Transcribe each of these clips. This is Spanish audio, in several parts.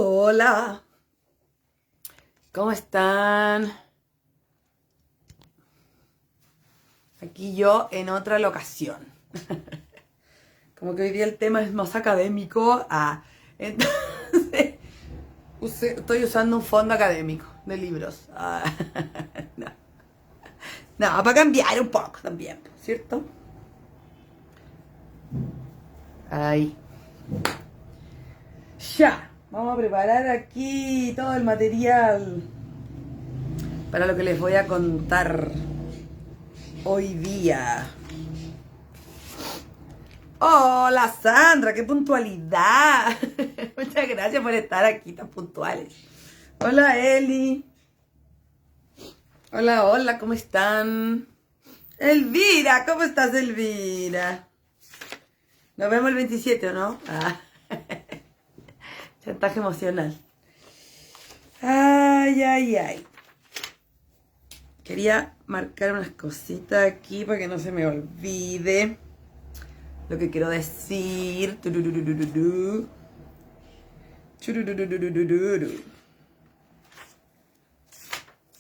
Hola, ¿cómo están? Aquí yo en otra locación. Como que hoy día el tema es más académico. Entonces estoy usando un fondo académico de libros. No, no, para cambiar un poco también, ¿cierto? Ahí. Ya, vamos a preparar aquí todo el material para lo que les voy a contar hoy día. Hola Sandra, qué puntualidad. Muchas gracias por estar aquí tan puntuales. Hola Eli. Hola, hola, ¿cómo están? Elvira, ¿cómo estás, Elvira? Nos vemos el 27, ¿o no? Chantaje emocional. Ay, ay, ay. Quería marcar unas cositas aquí para que no se me olvide lo que quiero decir.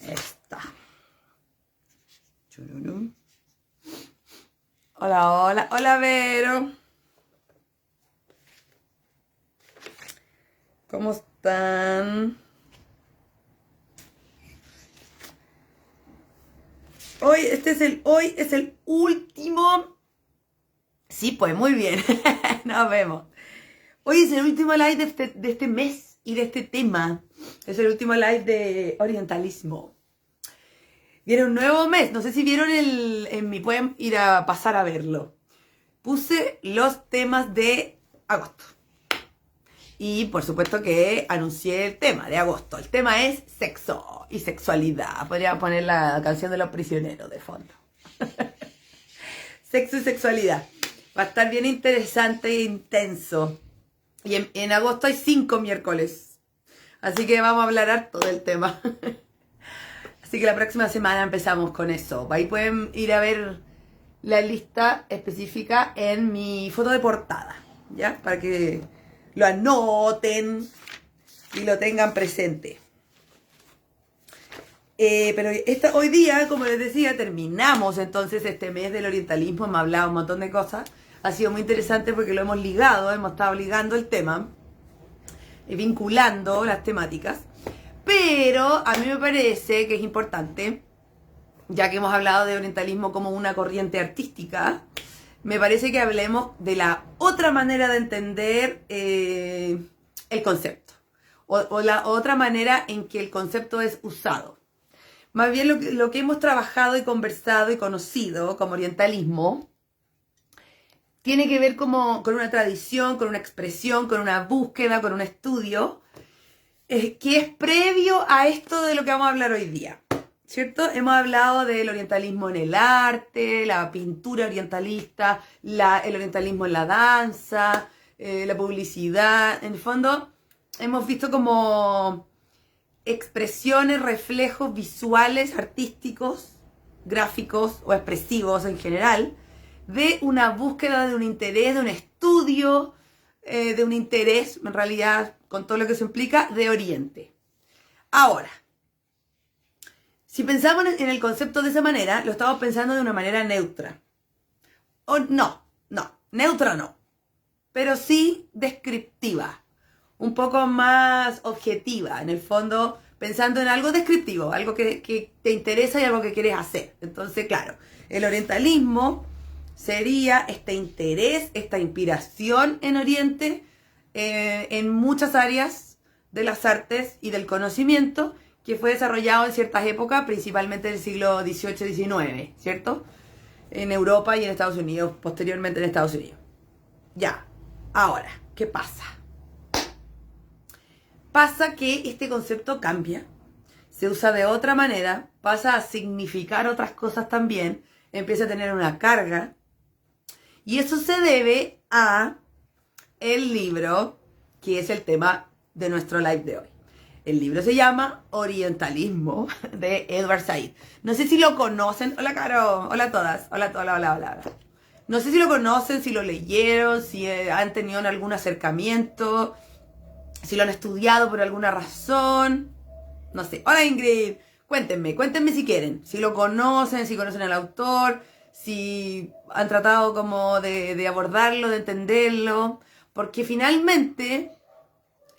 Esta. Hola, hola, hola Vero. ¿Cómo están? Hoy es el último. Sí, pues muy bien. Nos vemos. Hoy es el último live de este mes y de este tema. Es el último live de orientalismo. Viene un nuevo mes. No sé si vieron pueden ir a pasar a verlo. Puse los temas de agosto. Y por supuesto que anuncié el tema de agosto. El tema es sexo y sexualidad. Podría poner la canción de los prisioneros de fondo. Sexo y sexualidad. Va a estar bien interesante e intenso. Y en agosto hay 5 miércoles. Así que vamos a hablar harto del tema. Así que la próxima semana empezamos con eso. Ahí pueden ir a ver la lista específica en mi foto de portada. ¿Ya? Para que lo anoten y lo tengan presente. Pero hoy día, como les decía, terminamos entonces este mes del orientalismo. Hemos hablado un montón de cosas. Ha sido muy interesante porque lo hemos estado ligando el tema, vinculando las temáticas. Pero a mí me parece que es importante, ya que hemos hablado de orientalismo como una corriente artística, me parece que hablemos de la otra manera de entender el concepto. O la otra manera en que el concepto es usado. Más bien lo que hemos trabajado y conversado y conocido como orientalismo tiene que ver con una tradición, con una expresión, con una búsqueda, con un estudio que es previo a esto de lo que vamos a hablar hoy día, ¿cierto? Hemos hablado del orientalismo en el arte, la pintura orientalista, el orientalismo en la danza, la publicidad. En el fondo, hemos visto como expresiones, reflejos visuales, artísticos, gráficos o expresivos en general, de una búsqueda, de un interés, de un estudio, de un interés, en realidad, con todo lo que se implica, de Oriente. Ahora, si pensamos en el concepto de esa manera, lo estamos pensando de una manera neutra. O no, neutra no, pero sí descriptiva. Un poco más objetiva, en el fondo, pensando en algo descriptivo, algo que te interesa y algo que quieres hacer. Entonces, claro, el orientalismo sería este interés, esta inspiración en Oriente, en muchas áreas de las artes y del conocimiento, que fue desarrollado en ciertas épocas, principalmente del siglo XVIII-XIX, ¿cierto? En Europa y en Estados Unidos, posteriormente en Estados Unidos. Ya, ahora, ¿qué pasa? Pasa que este concepto cambia, se usa de otra manera, pasa a significar otras cosas también, empieza a tener una carga, y eso se debe a el libro que es el tema de nuestro live de hoy. El libro se llama Orientalismo, de Edward Said. No sé si lo conocen. Hola, Caro. Hola a todas. Hola. No sé si lo conocen, si lo leyeron, si han tenido algún acercamiento. si lo han estudiado por alguna razón. No sé. Hola Ingrid, cuéntenme si quieren, si lo conocen, si conocen al autor, si han tratado como de abordarlo, de entenderlo, porque finalmente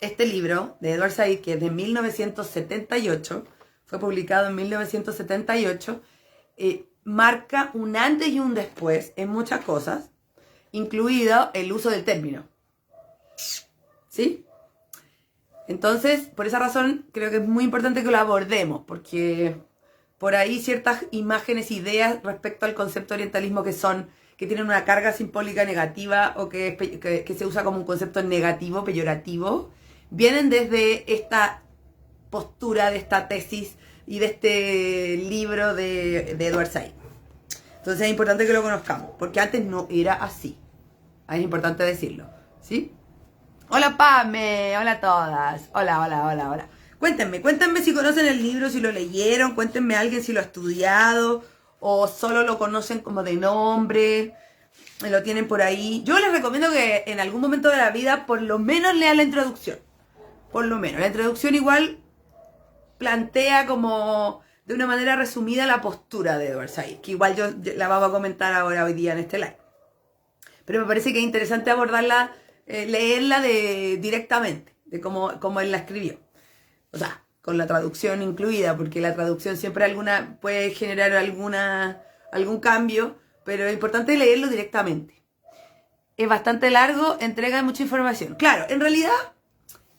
este libro de Edward Said, que es de 1978, fue publicado en 1978, marca un antes y un después en muchas cosas, incluido el uso del término. ¿Sí? Entonces, por esa razón, creo que es muy importante que lo abordemos, porque por ahí ciertas imágenes, ideas respecto al concepto de orientalismo que tienen una carga simbólica negativa o que se usa como un concepto negativo, peyorativo, vienen desde esta postura, de esta tesis y de este libro de Edward Said. Entonces es importante que lo conozcamos, porque antes no era así. Es importante decirlo, ¿sí? Hola Pame, hola a todas. Hola. Cuéntenme si conocen el libro, si lo leyeron, cuéntenme a alguien si lo ha estudiado o solo lo conocen como de nombre, lo tienen por ahí. Yo les recomiendo que en algún momento de la vida por lo menos lean la introducción. Por lo menos. La introducción igual plantea como de una manera resumida la postura de Edward Said, que igual yo la vamos a comentar ahora hoy día en este live. Pero me parece que es interesante abordarla, leerla directamente, de cómo él la escribió. O sea, con la traducción incluida, porque la traducción siempre puede generar algún cambio, pero es importante leerlo directamente. Es bastante largo, entrega mucha información. Claro, en realidad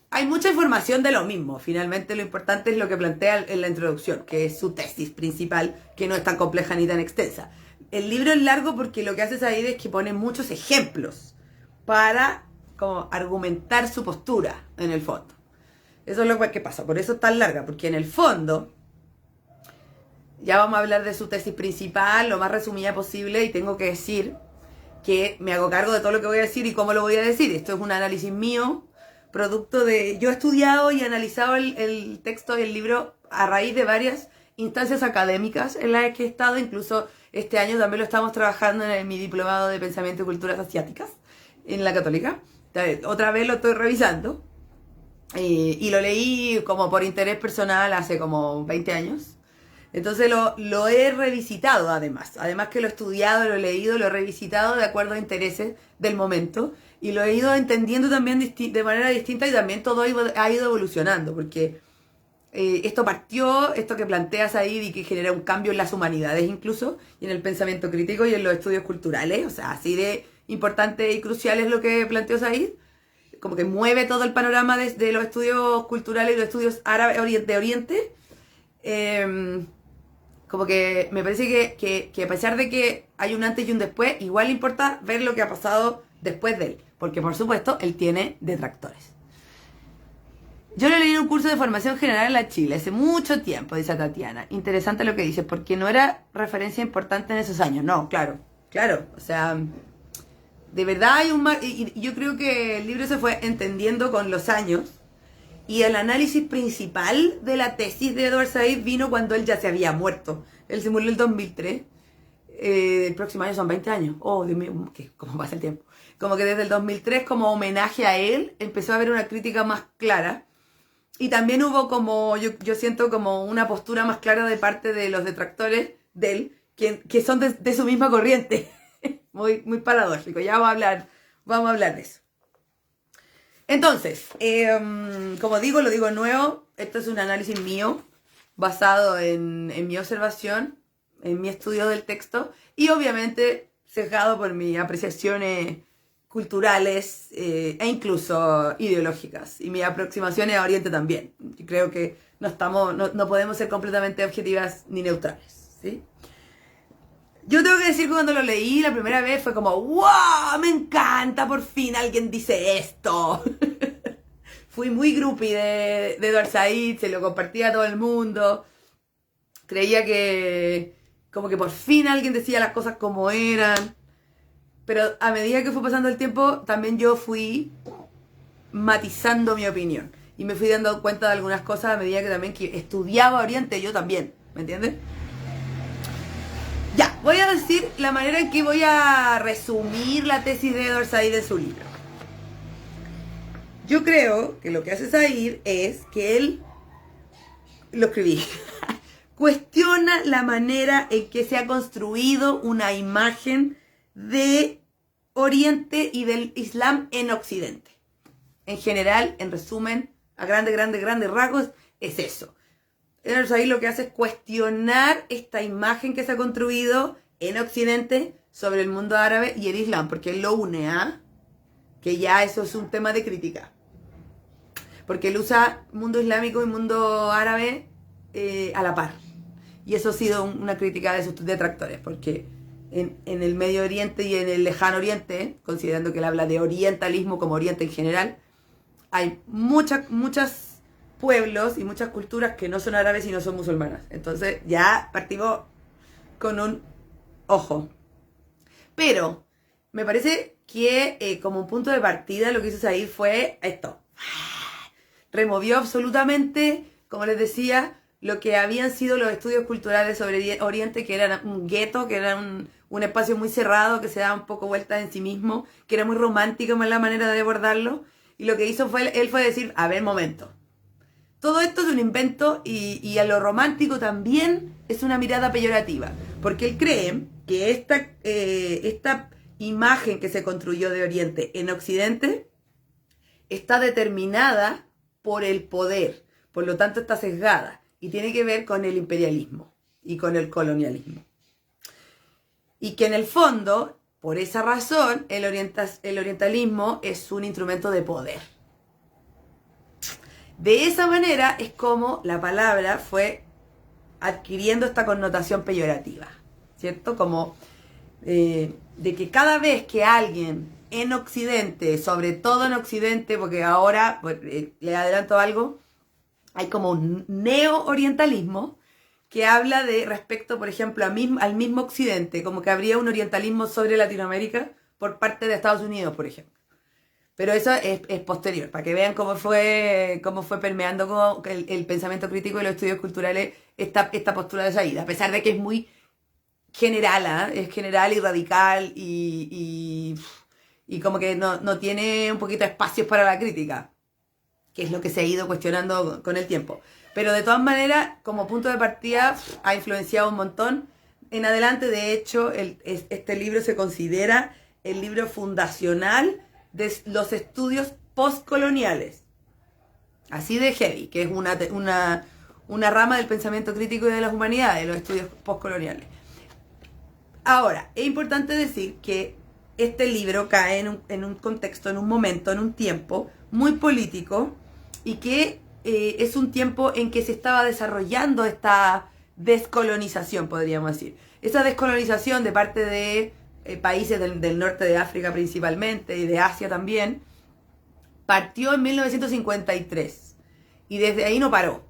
hay mucha información de lo mismo. Finalmente lo importante es lo que plantea en la introducción, que es su tesis principal, que no es tan compleja ni tan extensa. El libro es largo porque lo que hace Said es que pone muchos ejemplos para como argumentar su postura en el fondo. Eso es lo que pasa, por eso es tan larga, porque en el fondo ya vamos a hablar de su tesis principal, lo más resumida posible, y tengo que decir que me hago cargo de todo lo que voy a decir y cómo lo voy a decir. Esto es un análisis mío, producto de... Yo he estudiado y analizado el texto y el libro a raíz de varias instancias académicas en las que he estado, incluso este año también lo estamos trabajando en mi diplomado de Pensamiento y Culturas Asiáticas en la Católica. Otra vez lo estoy revisando y lo leí como por interés personal hace como 20 años. Entonces lo he revisitado además que lo he estudiado, lo he leído, lo he revisitado de acuerdo a intereses del momento y lo he ido entendiendo también de manera distinta y también todo ha ido evolucionando porque esto que planteas ahí y que genera un cambio en las humanidades incluso y en el pensamiento crítico y en los estudios culturales, o sea, así de importante y crucial es lo que planteó Said, como que mueve todo el panorama de los estudios culturales y los estudios árabes de Oriente. Como que me parece que a pesar de que hay un antes y un después, igual importa ver lo que ha pasado después de él, porque por supuesto él tiene detractores. Yo lo leí en un curso de formación general en la Chile hace mucho tiempo, dice Tatiana. Interesante lo que dice, porque no era referencia importante en esos años. No, claro, o sea, de verdad hay y yo creo que el libro se fue entendiendo con los años. Y el análisis principal de la tesis de Edward Said vino cuando él ya se había muerto. Él se murió en el 2003. El próximo año son 20 años. Oh, Dios mío, ¿cómo pasa el tiempo? Como que desde el 2003, como homenaje a él, empezó a haber una crítica más clara. Y también hubo como, yo siento como una postura más clara de parte de los detractores de él, que son de su misma corriente. Muy paradójico. Ya vamos a hablar de eso. Entonces, como digo, lo digo nuevo, esto es un análisis mío, basado en mi observación, en mi estudio del texto, y obviamente sesgado por mis apreciaciones culturales e incluso ideológicas, y mis aproximaciones a Oriente también. Yo creo que no podemos ser completamente objetivas ni neutrales, ¿sí? Yo tengo que decir que cuando lo leí la primera vez fue como ¡wow! ¡Me encanta! Por fin alguien dice esto. Fui muy groupie de Edward Said, se lo compartía a todo el mundo. Creía que como que por fin alguien decía las cosas como eran. Pero a medida que fue pasando el tiempo, también yo fui matizando mi opinión. Y me fui dando cuenta de algunas cosas a medida que estudiaba Oriente, yo también. ¿Me entiendes? Ya, voy a decir la manera en que voy a resumir la tesis de Edward Said de su libro. Yo creo que lo que hace Said es que él, lo escribí, cuestiona la manera en que se ha construido una imagen de Oriente y del Islam en Occidente. En general, en resumen, a grandes rasgos, es eso. El Said lo que hace es cuestionar esta imagen que se ha construido en Occidente sobre el mundo árabe y el Islam, porque él lo une a que ya eso es un tema de crítica. Porque él usa mundo islámico y mundo árabe a la par. Y eso ha sido una crítica de sus detractores, porque en el Medio Oriente y en el Lejano Oriente, considerando que él habla de orientalismo como Oriente en general, hay muchos pueblos y muchas culturas que no son árabes y no son musulmanas. Entonces ya partimos con un ojo. Pero me parece que como un punto de partida lo que hizo Said fue esto. Removió absolutamente, como les decía, lo que habían sido los estudios culturales sobre Oriente, que era un gueto, que era un espacio muy cerrado, que se daba un poco vuelta en sí mismo, que era muy romántico en la manera de abordarlo. Y lo que hizo él fue decir, a ver, momento. Todo esto es un invento y a lo romántico también es una mirada peyorativa. Porque él cree que esta imagen que se construyó de Oriente en Occidente está determinada por el poder. Por lo tanto está sesgada. Y tiene que ver con el imperialismo y con el colonialismo. Y que en el fondo, por esa razón, el orientalismo es un instrumento de poder. De esa manera es como la palabra fue adquiriendo esta connotación peyorativa, ¿cierto? Como de que cada vez que alguien en Occidente, sobre todo en Occidente, porque ahora, pues, le adelanto algo, hay como un neo-orientalismo que habla de respecto, por ejemplo, al mismo Occidente, como que habría un orientalismo sobre Latinoamérica por parte de Estados Unidos, por ejemplo. Pero eso es posterior, para que vean cómo fue permeando el pensamiento crítico y los estudios culturales esta postura de Said, a pesar de que es muy general, es general y radical y como que no tiene un poquito de espacios para la crítica, que es lo que se ha ido cuestionando con el tiempo. Pero de todas maneras, como punto de partida, ha influenciado un montón. En adelante, de hecho, este libro se considera el libro fundacional de los estudios postcoloniales. Así de heavy, que es una rama del pensamiento crítico y de las humanidades, los estudios postcoloniales. Ahora, es importante decir que este libro cae en un contexto, en un momento, en un tiempo muy político y que es un tiempo en que se estaba desarrollando esta descolonización, podríamos decir. Esa descolonización de parte de países del norte de África principalmente y de Asia también, partió en 1953 y desde ahí no paró.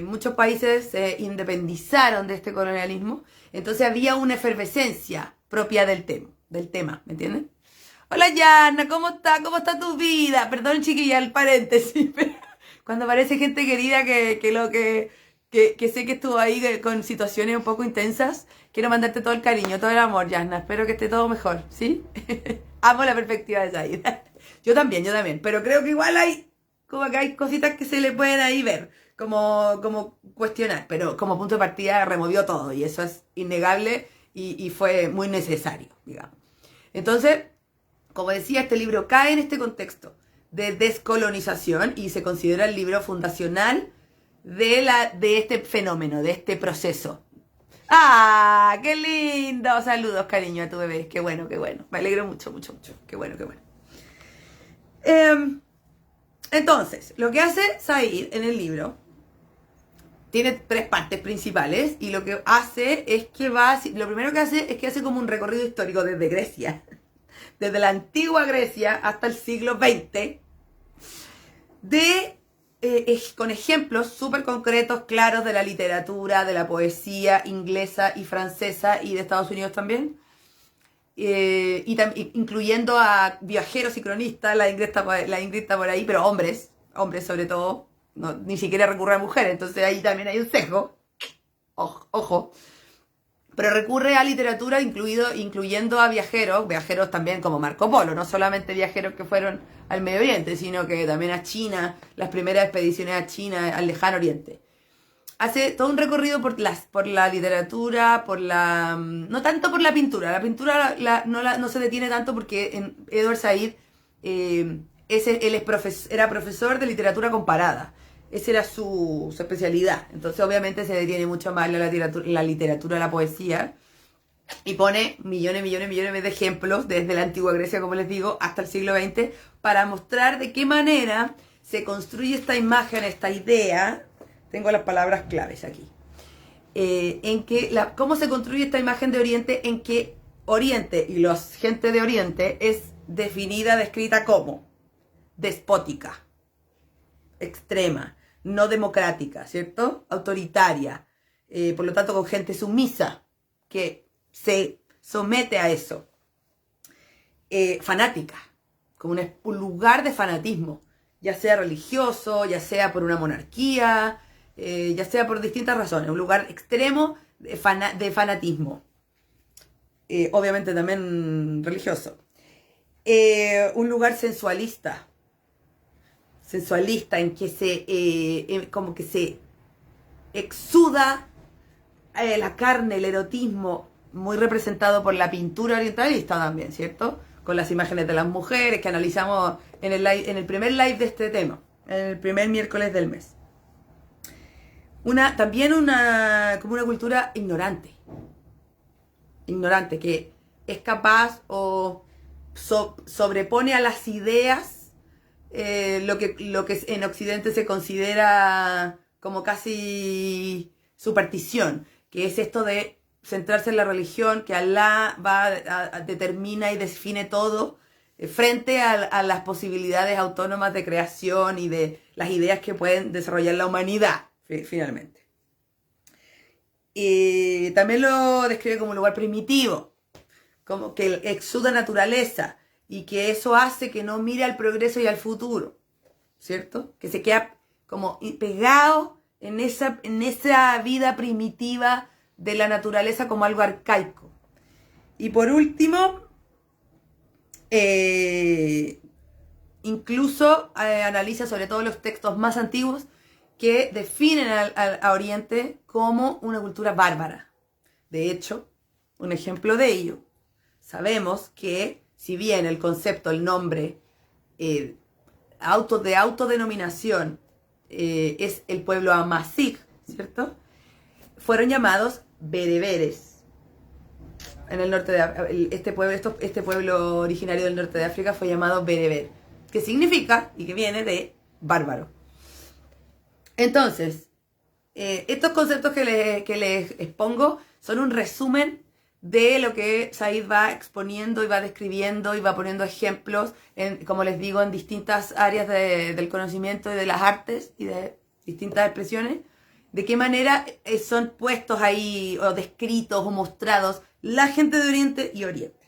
Muchos países se independizaron de este colonialismo, entonces había una efervescencia propia del tema, ¿me entienden? Hola Yana, ¿cómo está? ¿Cómo está tu vida? Perdón chiquilla, el paréntesis, pero cuando aparece gente querida que sé que estuvo ahí con situaciones un poco intensas, quiero mandarte todo el cariño, todo el amor, Yana. Espero que esté todo mejor, ¿sí? Amo la perspectiva de Said. Yo también, pero creo que igual hay cositas que se le pueden ahí ver, como cuestionar, pero como punto de partida removió todo y eso es innegable y fue muy necesario, digamos. Entonces, como decía, este libro cae en este contexto de descolonización y se considera el libro fundacional de este fenómeno, de este proceso. ¡Ah! ¡Qué lindo! Saludos, cariño, a tu bebé. Qué bueno, qué bueno. Me alegro mucho, mucho, mucho. Qué bueno, qué bueno. Entonces, lo que hace Said en el libro tiene 3 partes principales y lo que hace es que lo primero que hace es que hace como un recorrido histórico desde Grecia, desde la antigua Grecia hasta el siglo XX, con ejemplos súper concretos, claros de la literatura, de la poesía inglesa y francesa y de Estados Unidos también, incluyendo a viajeros y cronistas, la Ingrid está por ahí, pero hombres sobre todo, ni siquiera recurre a mujeres, entonces ahí también hay un sesgo, ojo. pero recurre a literatura incluyendo a viajeros también como Marco Polo, no solamente viajeros que fueron al Medio Oriente, sino que también a China, las primeras expediciones a China, al Lejano Oriente. Hace todo un recorrido por la literatura, no tanto por la pintura. La pintura no se detiene tanto porque Edward Said era profesor de literatura comparada. Esa era su especialidad. Entonces obviamente se detiene mucho más la literatura, la poesía. Y pone millones de ejemplos desde la antigua Grecia, como les digo, hasta el siglo XX, para mostrar de qué manera se construye esta imagen, esta idea. Tengo las palabras claves aquí. Cómo se construye esta imagen de Oriente, en que Oriente y la gente de Oriente es descrita como despótica, extrema, no democrática, ¿cierto? Autoritaria, por lo tanto con gente sumisa, que se somete a eso. Fanática, como un lugar de fanatismo, ya sea religioso, ya sea por una monarquía, ya sea por distintas razones, un lugar extremo de fanatismo, obviamente también religioso. Un lugar sensualista en que como que se exuda la carne, el erotismo, muy representado por la pintura orientalista también, ¿cierto? Con las imágenes de las mujeres que analizamos en el primer live de este tema, en el primer miércoles del mes. También como una cultura ignorante, que es capaz o sobrepone a las ideas lo que en Occidente se considera como casi superstición, que es esto de centrarse en la religión, que Alá determina y define todo, frente a las posibilidades autónomas de creación y de las ideas que pueden desarrollar la humanidad, finalmente. Y también lo describe como un lugar primitivo, como que exuda naturaleza, y que eso hace que no mire al progreso y al futuro, ¿cierto? Que se queda como pegado en esa vida primitiva de la naturaleza como algo arcaico. Y por último, incluso analiza sobre todo los textos más antiguos que definen a Oriente como una cultura bárbara. De hecho, un ejemplo de ello, sabemos que si bien el concepto, el nombre de autodenominación es el pueblo Amazigh, ¿cierto? Fueron llamados bereberes. En el norte de este pueblo originario del norte de África fue llamado bereber, que significa y que viene de bárbaro. Entonces, estos conceptos que les expongo son un resumen de lo que Said va exponiendo y va describiendo y va poniendo ejemplos, como les digo, en distintas áreas del conocimiento y de las artes y de distintas expresiones, de qué manera son puestos ahí o descritos o mostrados la gente de Oriente y Oriente.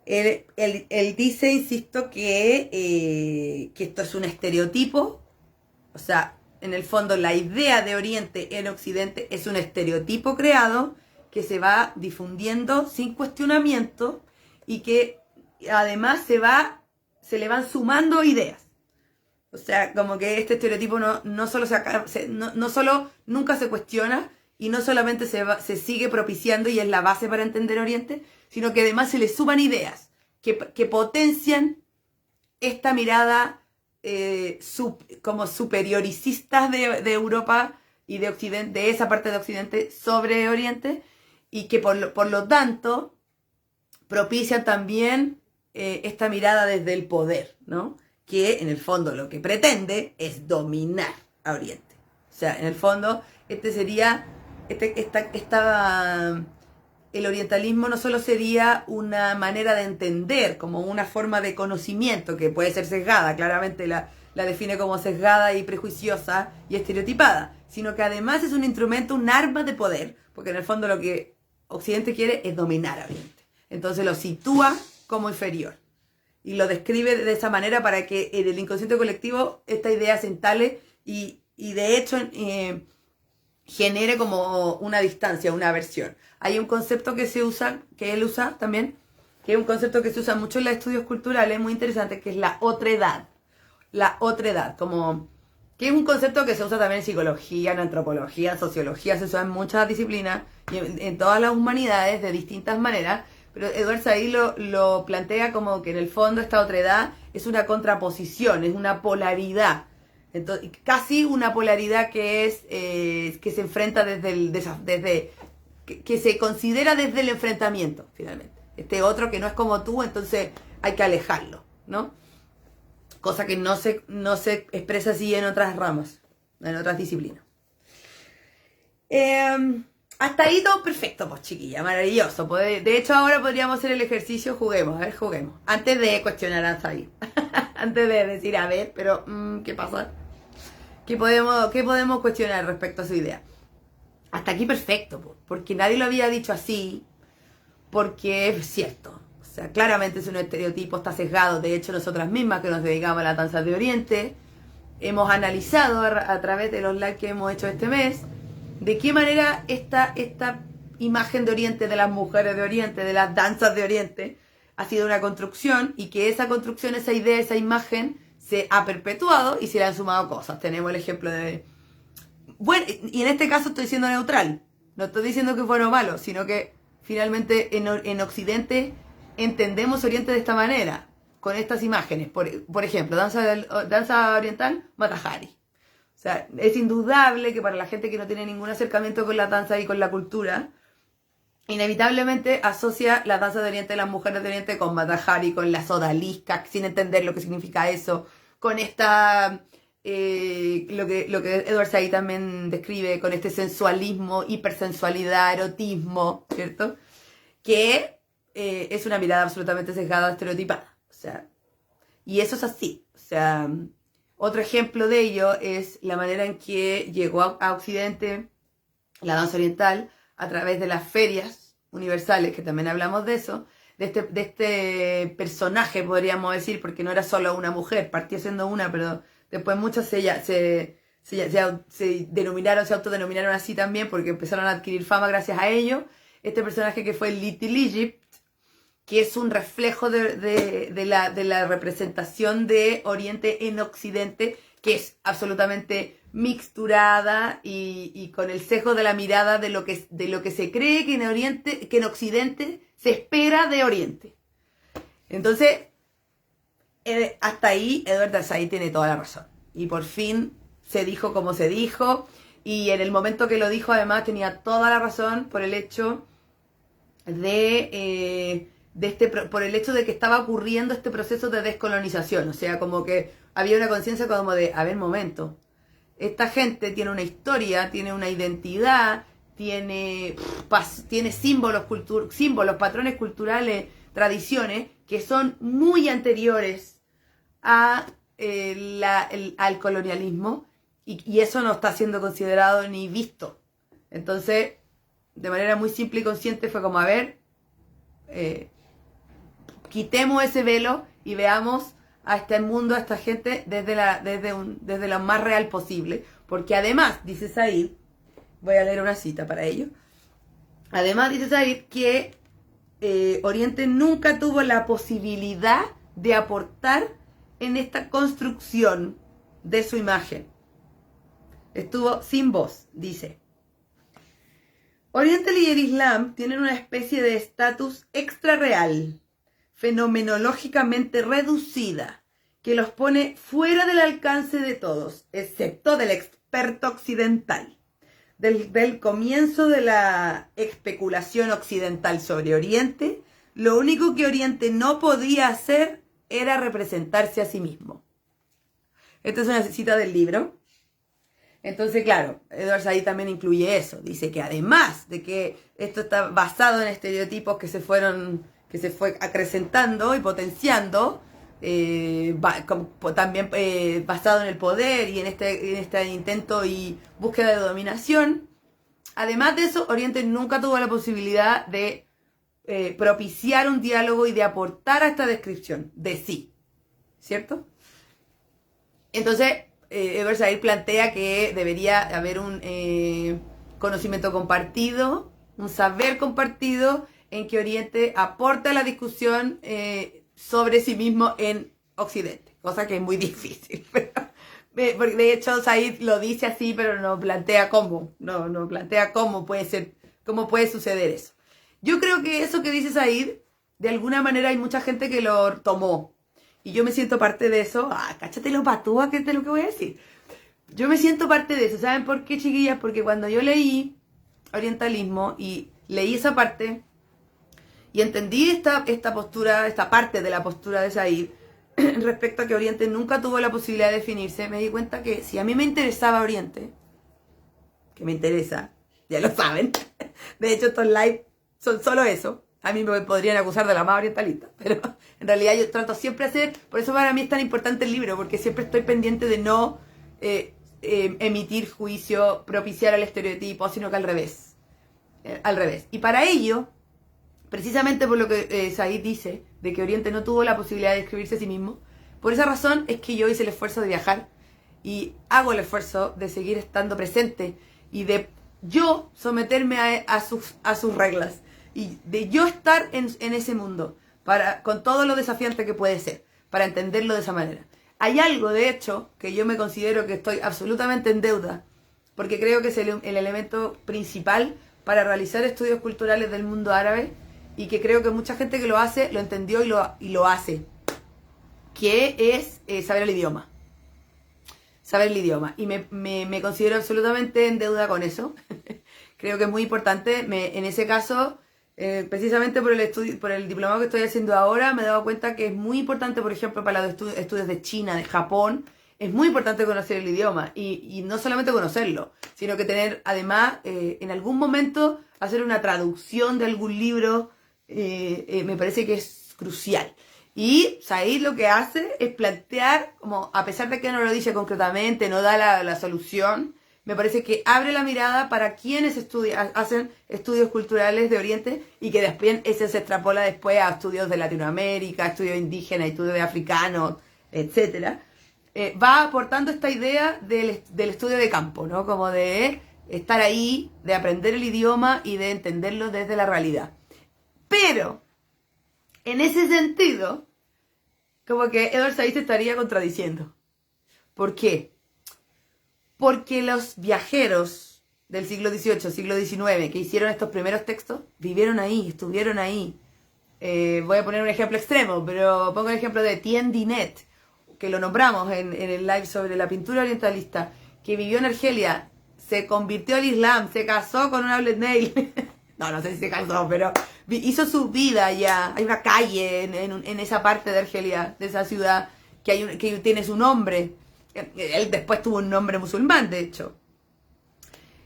Él dice, insisto, que esto es un estereotipo, o sea, en el fondo la idea de Oriente en Occidente es un estereotipo creado que se va difundiendo sin cuestionamiento y que además se le van sumando ideas. O sea, como que este estereotipo no solo nunca se cuestiona y no solamente se sigue propiciando y es la base para entender Oriente, sino que además se le suman ideas que potencian esta mirada como superioricistas de Europa y de Occidente, de esa parte de Occidente sobre Oriente, y que por lo tanto propician también esta mirada desde el poder, ¿no? Que en el fondo lo que pretende es dominar a Oriente. O sea, en el fondo el orientalismo no solo sería una manera de entender, como una forma de conocimiento que puede ser sesgada, claramente la define como sesgada y prejuiciosa y estereotipada, sino que además es un instrumento, un arma de poder, porque en el fondo lo que Occidente quiere es dominar a Oriente. Entonces lo sitúa como inferior y lo describe de esa manera para que en el inconsciente colectivo esta idea se instale y de hecho genere como una distancia, una aversión. Hay un concepto que se usa, que él usa también, que es un concepto que se usa mucho en los estudios culturales, muy interesante, que es la otredad. La otredad, como que es un concepto que se usa también en psicología, en antropología, en sociología, se usa en muchas disciplinas y en todas las humanidades de distintas maneras, pero Edward Said lo plantea como que en el fondo esta otredad es una contraposición, es una polaridad. Entonces, casi una polaridad que es que se enfrenta desde que se considera desde el enfrentamiento, finalmente. Este otro que no es como tú, entonces hay que alejarlo, ¿no? Cosa que no se expresa así en otras ramas, en otras disciplinas. Hasta ahí todo perfecto, pues chiquilla, maravilloso. De hecho, ahora podríamos hacer el ejercicio, juguemos, a ver, juguemos. Antes de cuestionar a Said. Antes de decir, a ver, pero, ¿qué pasa? ¿Qué podemos cuestionar respecto a su idea? Hasta aquí perfecto, pues, porque nadie lo había dicho así, porque es cierto. O sea, claramente es un estereotipo, está sesgado. De hecho, nosotras mismas que nos dedicamos a la danza de Oriente, hemos analizado a través de los lives que hemos hecho este mes, de qué manera esta imagen de Oriente, de las mujeres de Oriente, de las danzas de Oriente, ha sido una construcción y que esa construcción, esa idea, esa imagen se ha perpetuado y se le han sumado cosas. Tenemos el ejemplo de... Bueno, y en este caso estoy siendo neutral. No estoy diciendo que fue bueno o malo, sino que finalmente en Occidente entendemos Oriente de esta manera, con estas imágenes. Por ejemplo, danza oriental, Matahari. O sea, es indudable que para la gente que no tiene ningún acercamiento con la danza y con la cultura, inevitablemente asocia la danza de Oriente, las mujeres de Oriente con Matahari, con las odaliscas, sin entender lo que significa eso, con esta... lo que Edward Said también describe con este sensualismo, hipersensualidad, erotismo, ¿cierto? Que es una mirada absolutamente sesgada, estereotipada. O sea, y eso es así. O sea, otro ejemplo de ello es la manera en que llegó a Occidente la danza oriental a través de las ferias universales, que también hablamos de eso, de este personaje, podríamos decir, porque no era solo una mujer, partió siendo una, pero después muchas se denominaron, se autodenominaron así también, porque empezaron a adquirir fama gracias a ello. Este personaje que fue Little Egypt, que es un reflejo de la representación de Oriente en Occidente, que es absolutamente mixturada y con el sesgo de la mirada de lo que se cree que en Oriente, que en Occidente se espera de Oriente. Entonces, hasta ahí Edward Said tiene toda la razón. Y por fin se dijo como se dijo, y en el momento que lo dijo además tenía toda la razón por el hecho por el hecho de que estaba ocurriendo este proceso de descolonización. O sea, como que había una conciencia como de, a ver, momento, esta gente tiene una historia, tiene una identidad, tiene símbolos, patrones culturales, tradiciones que son muy anteriores al colonialismo y eso no está siendo considerado ni visto. Entonces, de manera muy simple y consciente fue como, a ver, quitemos ese velo y veamos a este mundo, a esta gente desde lo más real posible, porque además, dice Said, voy a leer una cita para ello, además dice Said que Oriente nunca tuvo la posibilidad de aportar en esta construcción de su imagen. Estuvo sin voz, dice. Oriente y el Islam tienen una especie de estatus extrarreal, fenomenológicamente reducida, que los pone fuera del alcance de todos, excepto del experto occidental. Del comienzo de la especulación occidental sobre Oriente, lo único que Oriente no podía hacer era representarse a sí mismo. Esta es una cita del libro. Entonces, claro, Edward Said también incluye eso. Dice que además de que esto está basado en estereotipos que se fue acrecentando y potenciando, también basado en el poder y en este intento y búsqueda de dominación. Además de eso, Oriente nunca tuvo la posibilidad de propiciar un diálogo y de aportar a esta descripción de sí, ¿cierto? Entonces, Edward Said plantea que debería haber conocimiento compartido, un saber compartido en que Oriente aporta a la discusión sobre sí mismo en Occidente, cosa que es muy difícil. Porque de hecho Said lo dice así, pero no plantea cómo, no plantea cómo puede ser, cómo puede suceder eso. Yo creo que eso que dice Said, de alguna manera hay mucha gente que lo tomó. Y yo me siento parte de eso. Cáchatelo patúa, que es lo que voy a decir. Yo me siento parte de eso. ¿Saben por qué, chiquillas? Porque cuando yo leí orientalismo y leí esa parte y entendí esta postura, esta parte de la postura de Said respecto a que Oriente nunca tuvo la posibilidad de definirse, me di cuenta que si a mí me interesaba Oriente, que me interesa, ya lo saben, de hecho estos live son solo eso, a mí me podrían acusar de la más orientalista, pero en realidad yo trato siempre de hacer, por eso para mí es tan importante el libro, porque siempre estoy pendiente de no emitir juicio, propiciar el estereotipo, sino que al revés. Al revés. Y para ello, precisamente por lo que Said dice, de que Oriente no tuvo la posibilidad de describirse a sí mismo, por esa razón es que yo hice el esfuerzo de viajar y hago el esfuerzo de seguir estando presente y de yo someterme a sus reglas y de yo estar en ese mundo con todo lo desafiante que puede ser, para entenderlo de esa manera. Hay algo, de hecho, que yo me considero que estoy absolutamente en deuda, porque creo que es el elemento principal para realizar estudios culturales del mundo árabe, y que creo que mucha gente que lo hace, lo entendió y lo hace, que es saber el idioma. Saber el idioma. Y me considero absolutamente en deuda con eso. Creo que es muy importante. En ese caso, precisamente por el diplomado que estoy haciendo ahora, me he dado cuenta que es muy importante, por ejemplo, para los estudios de China, de Japón, es muy importante conocer el idioma. Y no solamente conocerlo, sino que tener, además, en algún momento, hacer una traducción de algún libro. Me parece que es crucial. Y Said lo que hace es plantear, como a pesar de que no lo dice concretamente, no da la solución, me parece que abre la mirada para quienes hacen estudios culturales de Oriente y que después ese se extrapola después a estudios de Latinoamérica, estudios indígenas, estudios de africanos, etc. Va aportando esta idea del estudio de campo, ¿no? Como de estar ahí, de aprender el idioma y de entenderlo desde la realidad. Pero, en ese sentido, como que Edward Said se estaría contradiciendo. ¿Por qué? Porque los viajeros del siglo XVIII, siglo XIX, que hicieron estos primeros textos, vivieron ahí, estuvieron ahí. Voy a poner un ejemplo extremo, pero pongo el ejemplo de Tien Dinet, que lo nombramos en el live sobre la pintura orientalista, que vivió en Argelia, se convirtió al Islam, se casó con una Bled Nail. No sé si se casó, pero hizo su vida allá. Hay una calle en esa parte de Argelia, de esa ciudad, que tiene su nombre. Él después tuvo un nombre musulmán, de hecho.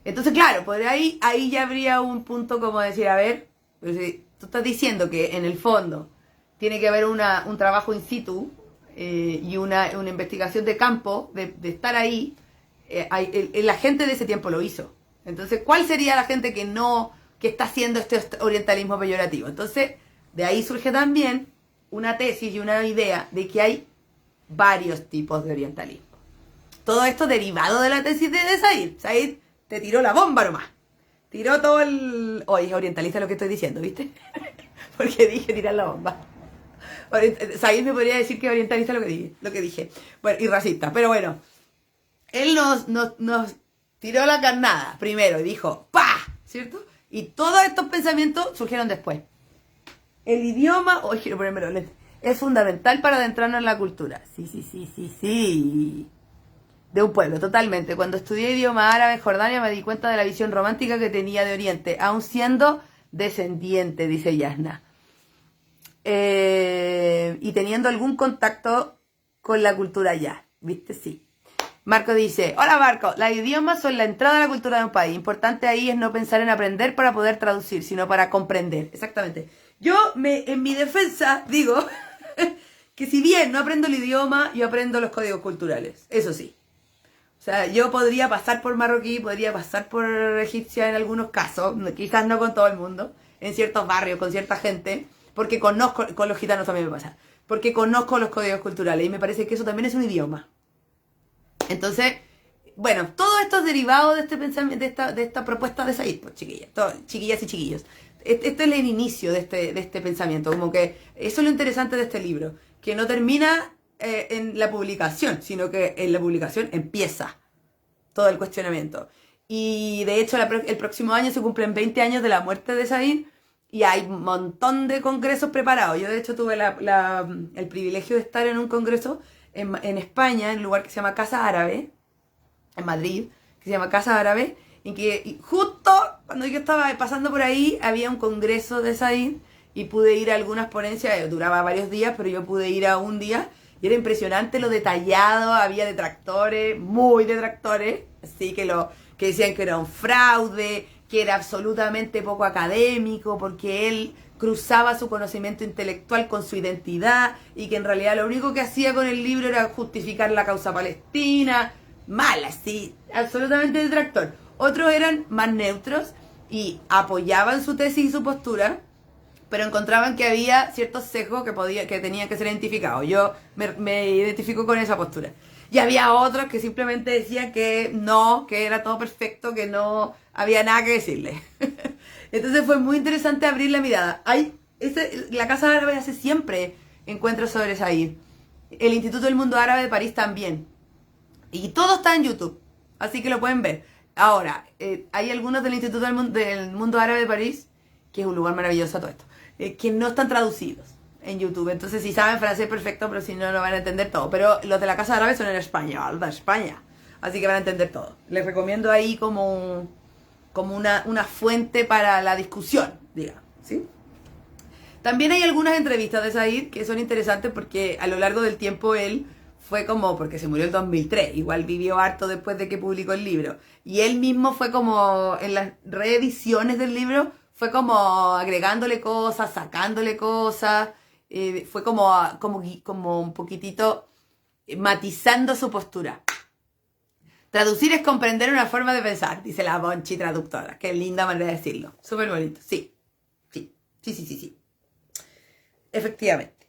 Entonces, claro, por ahí ya habría un punto como decir, a ver, pues, si tú estás diciendo que en el fondo tiene que haber un trabajo in situ y una investigación de campo, de estar ahí, la gente de ese tiempo lo hizo. Entonces, ¿cuál sería la gente que está haciendo este orientalismo peyorativo? Entonces, de ahí surge también una tesis y una idea de que hay varios tipos de orientalismo. Todo esto derivado de la tesis de Said. Said te tiró la bomba nomás. Tiró todo el... Oye, es orientalista lo que estoy diciendo, ¿viste? Porque dije tirar la bomba. Said me podría decir que es orientalista lo que dije. Bueno, y racista. Pero bueno, él nos tiró la carnada primero y dijo ¡pah! ¿Cierto? Y todos estos pensamientos surgieron después. El idioma, quiero ponerme los lentes, es fundamental para adentrarnos en la cultura. Sí. De un pueblo, totalmente. Cuando estudié idioma árabe en Jordania me di cuenta de la visión romántica que tenía de Oriente, aun siendo descendiente, dice Yasna. Y teniendo algún contacto con la cultura allá. ¿Viste? Sí. Marco dice, hola Marco, los idiomas son la entrada a la cultura de un país. Importante ahí es no pensar en aprender para poder traducir, sino para comprender. Exactamente. Yo, en mi defensa, digo que si bien no aprendo el idioma, yo aprendo los códigos culturales. Eso sí. O sea, yo podría pasar por marroquí, podría pasar por egipcia en algunos casos, quizás no con todo el mundo, en ciertos barrios, con cierta gente, porque conozco, con los gitanos también me pasa, porque conozco los códigos culturales y me parece que eso también es un idioma. Entonces, bueno, todo esto es derivado de este pensamiento, de esta propuesta de Said, pues, chiquillas y chiquillos. Este es el inicio de este pensamiento, como que eso es lo interesante de este libro, que no termina en la publicación, sino que en la publicación empieza todo el cuestionamiento. Y de hecho el próximo año se cumplen 20 años de la muerte de Said y hay un montón de congresos preparados. Yo de hecho tuve el privilegio de estar en un congreso en España, en un lugar que se llama Casa Árabe, en Madrid, que se llama Casa Árabe, en que y justo cuando yo estaba pasando por ahí había un congreso de Said y pude ir a algunas ponencias, duraba varios días, pero yo pude ir a un día y era impresionante lo detallado, había detractores, muy detractores, así que decían que era un fraude, que era absolutamente poco académico, porque él cruzaba su conocimiento intelectual con su identidad y que en realidad lo único que hacía con el libro era justificar la causa palestina. Mal, así, absolutamente detractor. Otros eran más neutros y apoyaban su tesis y su postura, pero encontraban que había ciertos sesgos que tenían que ser identificados. Yo me identifico con esa postura. Y había otros que simplemente decían que no, que era todo perfecto, que no había nada que decirle. Entonces fue muy interesante abrir la mirada. La Casa Árabe hace siempre encuentros sobre Said. El Instituto del Mundo Árabe de París también. Y todo está en YouTube, así que lo pueden ver. Ahora, hay algunos del Instituto del Mundo Árabe de París, que es un lugar maravilloso todo esto, que no están traducidos en YouTube. Entonces, si saben francés, perfecto, pero si no, no van a entender todo. Pero los de la Casa Árabe son en español, de España. Así que van a entender todo. Les recomiendo ahí como una fuente para la discusión, digamos, ¿sí? También hay algunas entrevistas de Said que son interesantes porque a lo largo del tiempo él fue como, porque se murió en 2003, igual vivió harto después de que publicó el libro. Y él mismo fue como, en las reediciones del libro, fue como agregándole cosas, sacándole cosas, fue como un poquitito matizando su postura. Traducir es comprender una forma de pensar, dice la Bonchi traductora. Qué linda manera de decirlo. Súper bonito. Sí. Efectivamente.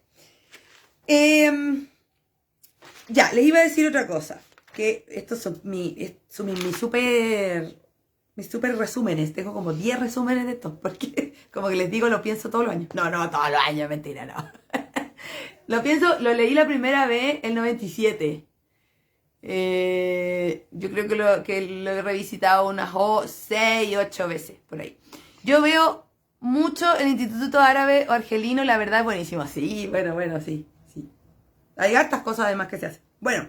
Ya, les iba a decir otra cosa. Que estos son mis super resúmenes. Tengo como 10 resúmenes de estos. Porque como que les digo, lo pienso todos los años. No, todos los años, mentira, no. Lo leí la primera vez en 97. Yo creo que lo he revisitado unas 6, 8 veces, por ahí. Yo veo mucho el Instituto Árabe o Argelino, la verdad es buenísimo. Sí, bueno, sí. Hay hartas cosas además que se hacen. Bueno,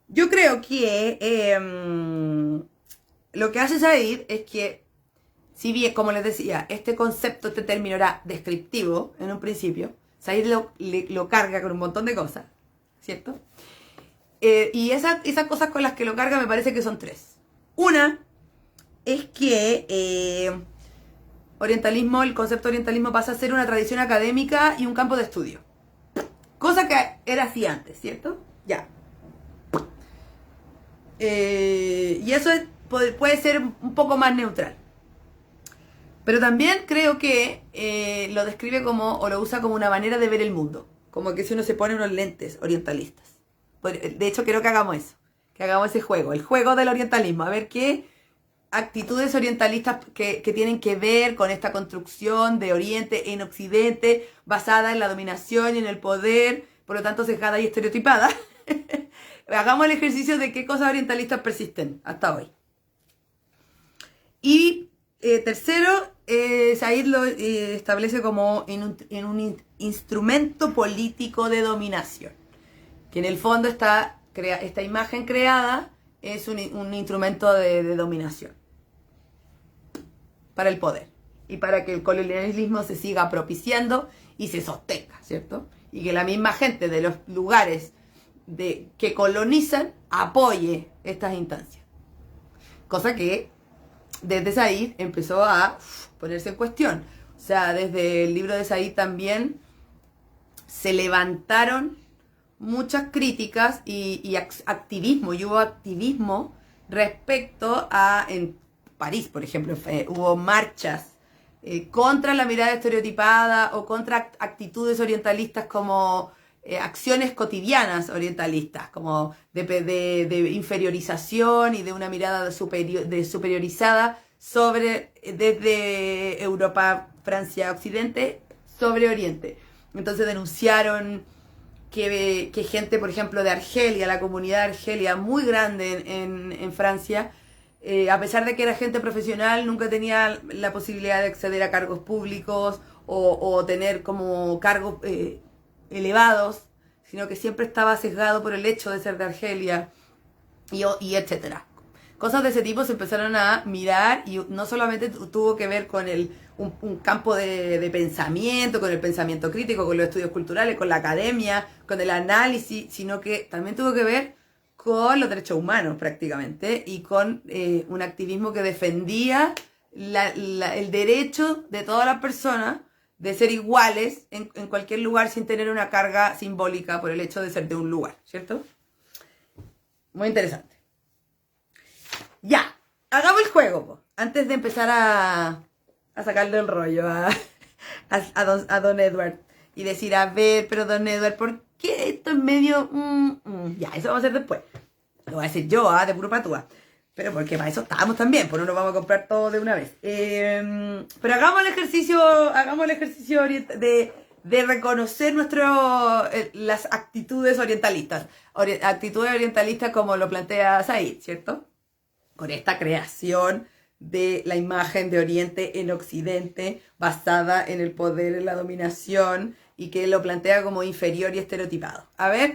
yo creo que lo que hace Said es que, si bien, como les decía, este concepto, este término era descriptivo en un principio, Said lo carga con un montón de cosas, ¿cierto? Y esas cosas con las que lo carga me parece que son 3. Una es que el concepto orientalismo pasa a ser una tradición académica y un campo de estudio. Cosa que era así antes, ¿cierto? Ya. Y eso puede ser un poco más neutral. Pero también creo que lo describe o lo usa como una manera de ver el mundo. Como que si uno se pone unos lentes orientalistas. De hecho, quiero que hagamos eso. Que hagamos ese juego. El juego del orientalismo. A ver qué actitudes orientalistas que tienen que ver con esta construcción de Oriente en Occidente, basada en la dominación y en el poder, por lo tanto sesgada y estereotipada. Hagamos el ejercicio de qué cosas orientalistas persisten hasta hoy. Y tercero, Said lo establece como en un instrumento político de dominación, que en el fondo esta imagen creada es un instrumento de dominación para el poder y para que el colonialismo se siga propiciando y se sostenga, ¿cierto? Y que la misma gente de los lugares que colonizan apoye estas instancias. Cosa que desde Said empezó a ponerse en cuestión. O sea, desde el libro de Said también se levantaron muchas críticas y activismo, y hubo activismo respecto a, en París, por ejemplo, hubo marchas contra la mirada estereotipada o contra actitudes orientalistas como acciones cotidianas orientalistas, como de inferiorización y de una mirada superiorizada desde Europa, Francia, Occidente, sobre Oriente. Entonces denunciaron que gente, por ejemplo, de Argelia, la comunidad de Argelia, muy grande en Francia, a pesar de que era gente profesional, nunca tenía la posibilidad de acceder a cargos públicos o tener como cargos elevados, sino que siempre estaba sesgado por el hecho de ser de Argelia y etcétera. Cosas de ese tipo se empezaron a mirar y no solamente tuvo que ver con un campo de pensamiento, con el pensamiento crítico, con los estudios culturales, con la academia, con el análisis, sino que también tuvo que ver con los derechos humanos prácticamente y con un activismo que defendía el derecho de todas las personas de ser iguales en cualquier lugar sin tener una carga simbólica por el hecho de ser de un lugar, ¿cierto? Muy interesante. Ya, hagamos el juego, po. Antes de empezar a sacarle el rollo a don Edward y decir, a ver, pero don Edward, ¿por qué esto es medio...? Ya, eso vamos a hacer después. Lo voy a decir yo, de puro patúa. Pero porque para eso estábamos también, pues no nos vamos a comprar todo de una vez. Pero hagamos el ejercicio de reconocer las actitudes orientalistas. Actitudes orientalistas como lo plantea Said, ¿cierto? Con esta creación de la imagen de Oriente en Occidente basada en el poder, en la dominación y que lo plantea como inferior y estereotipado. A ver,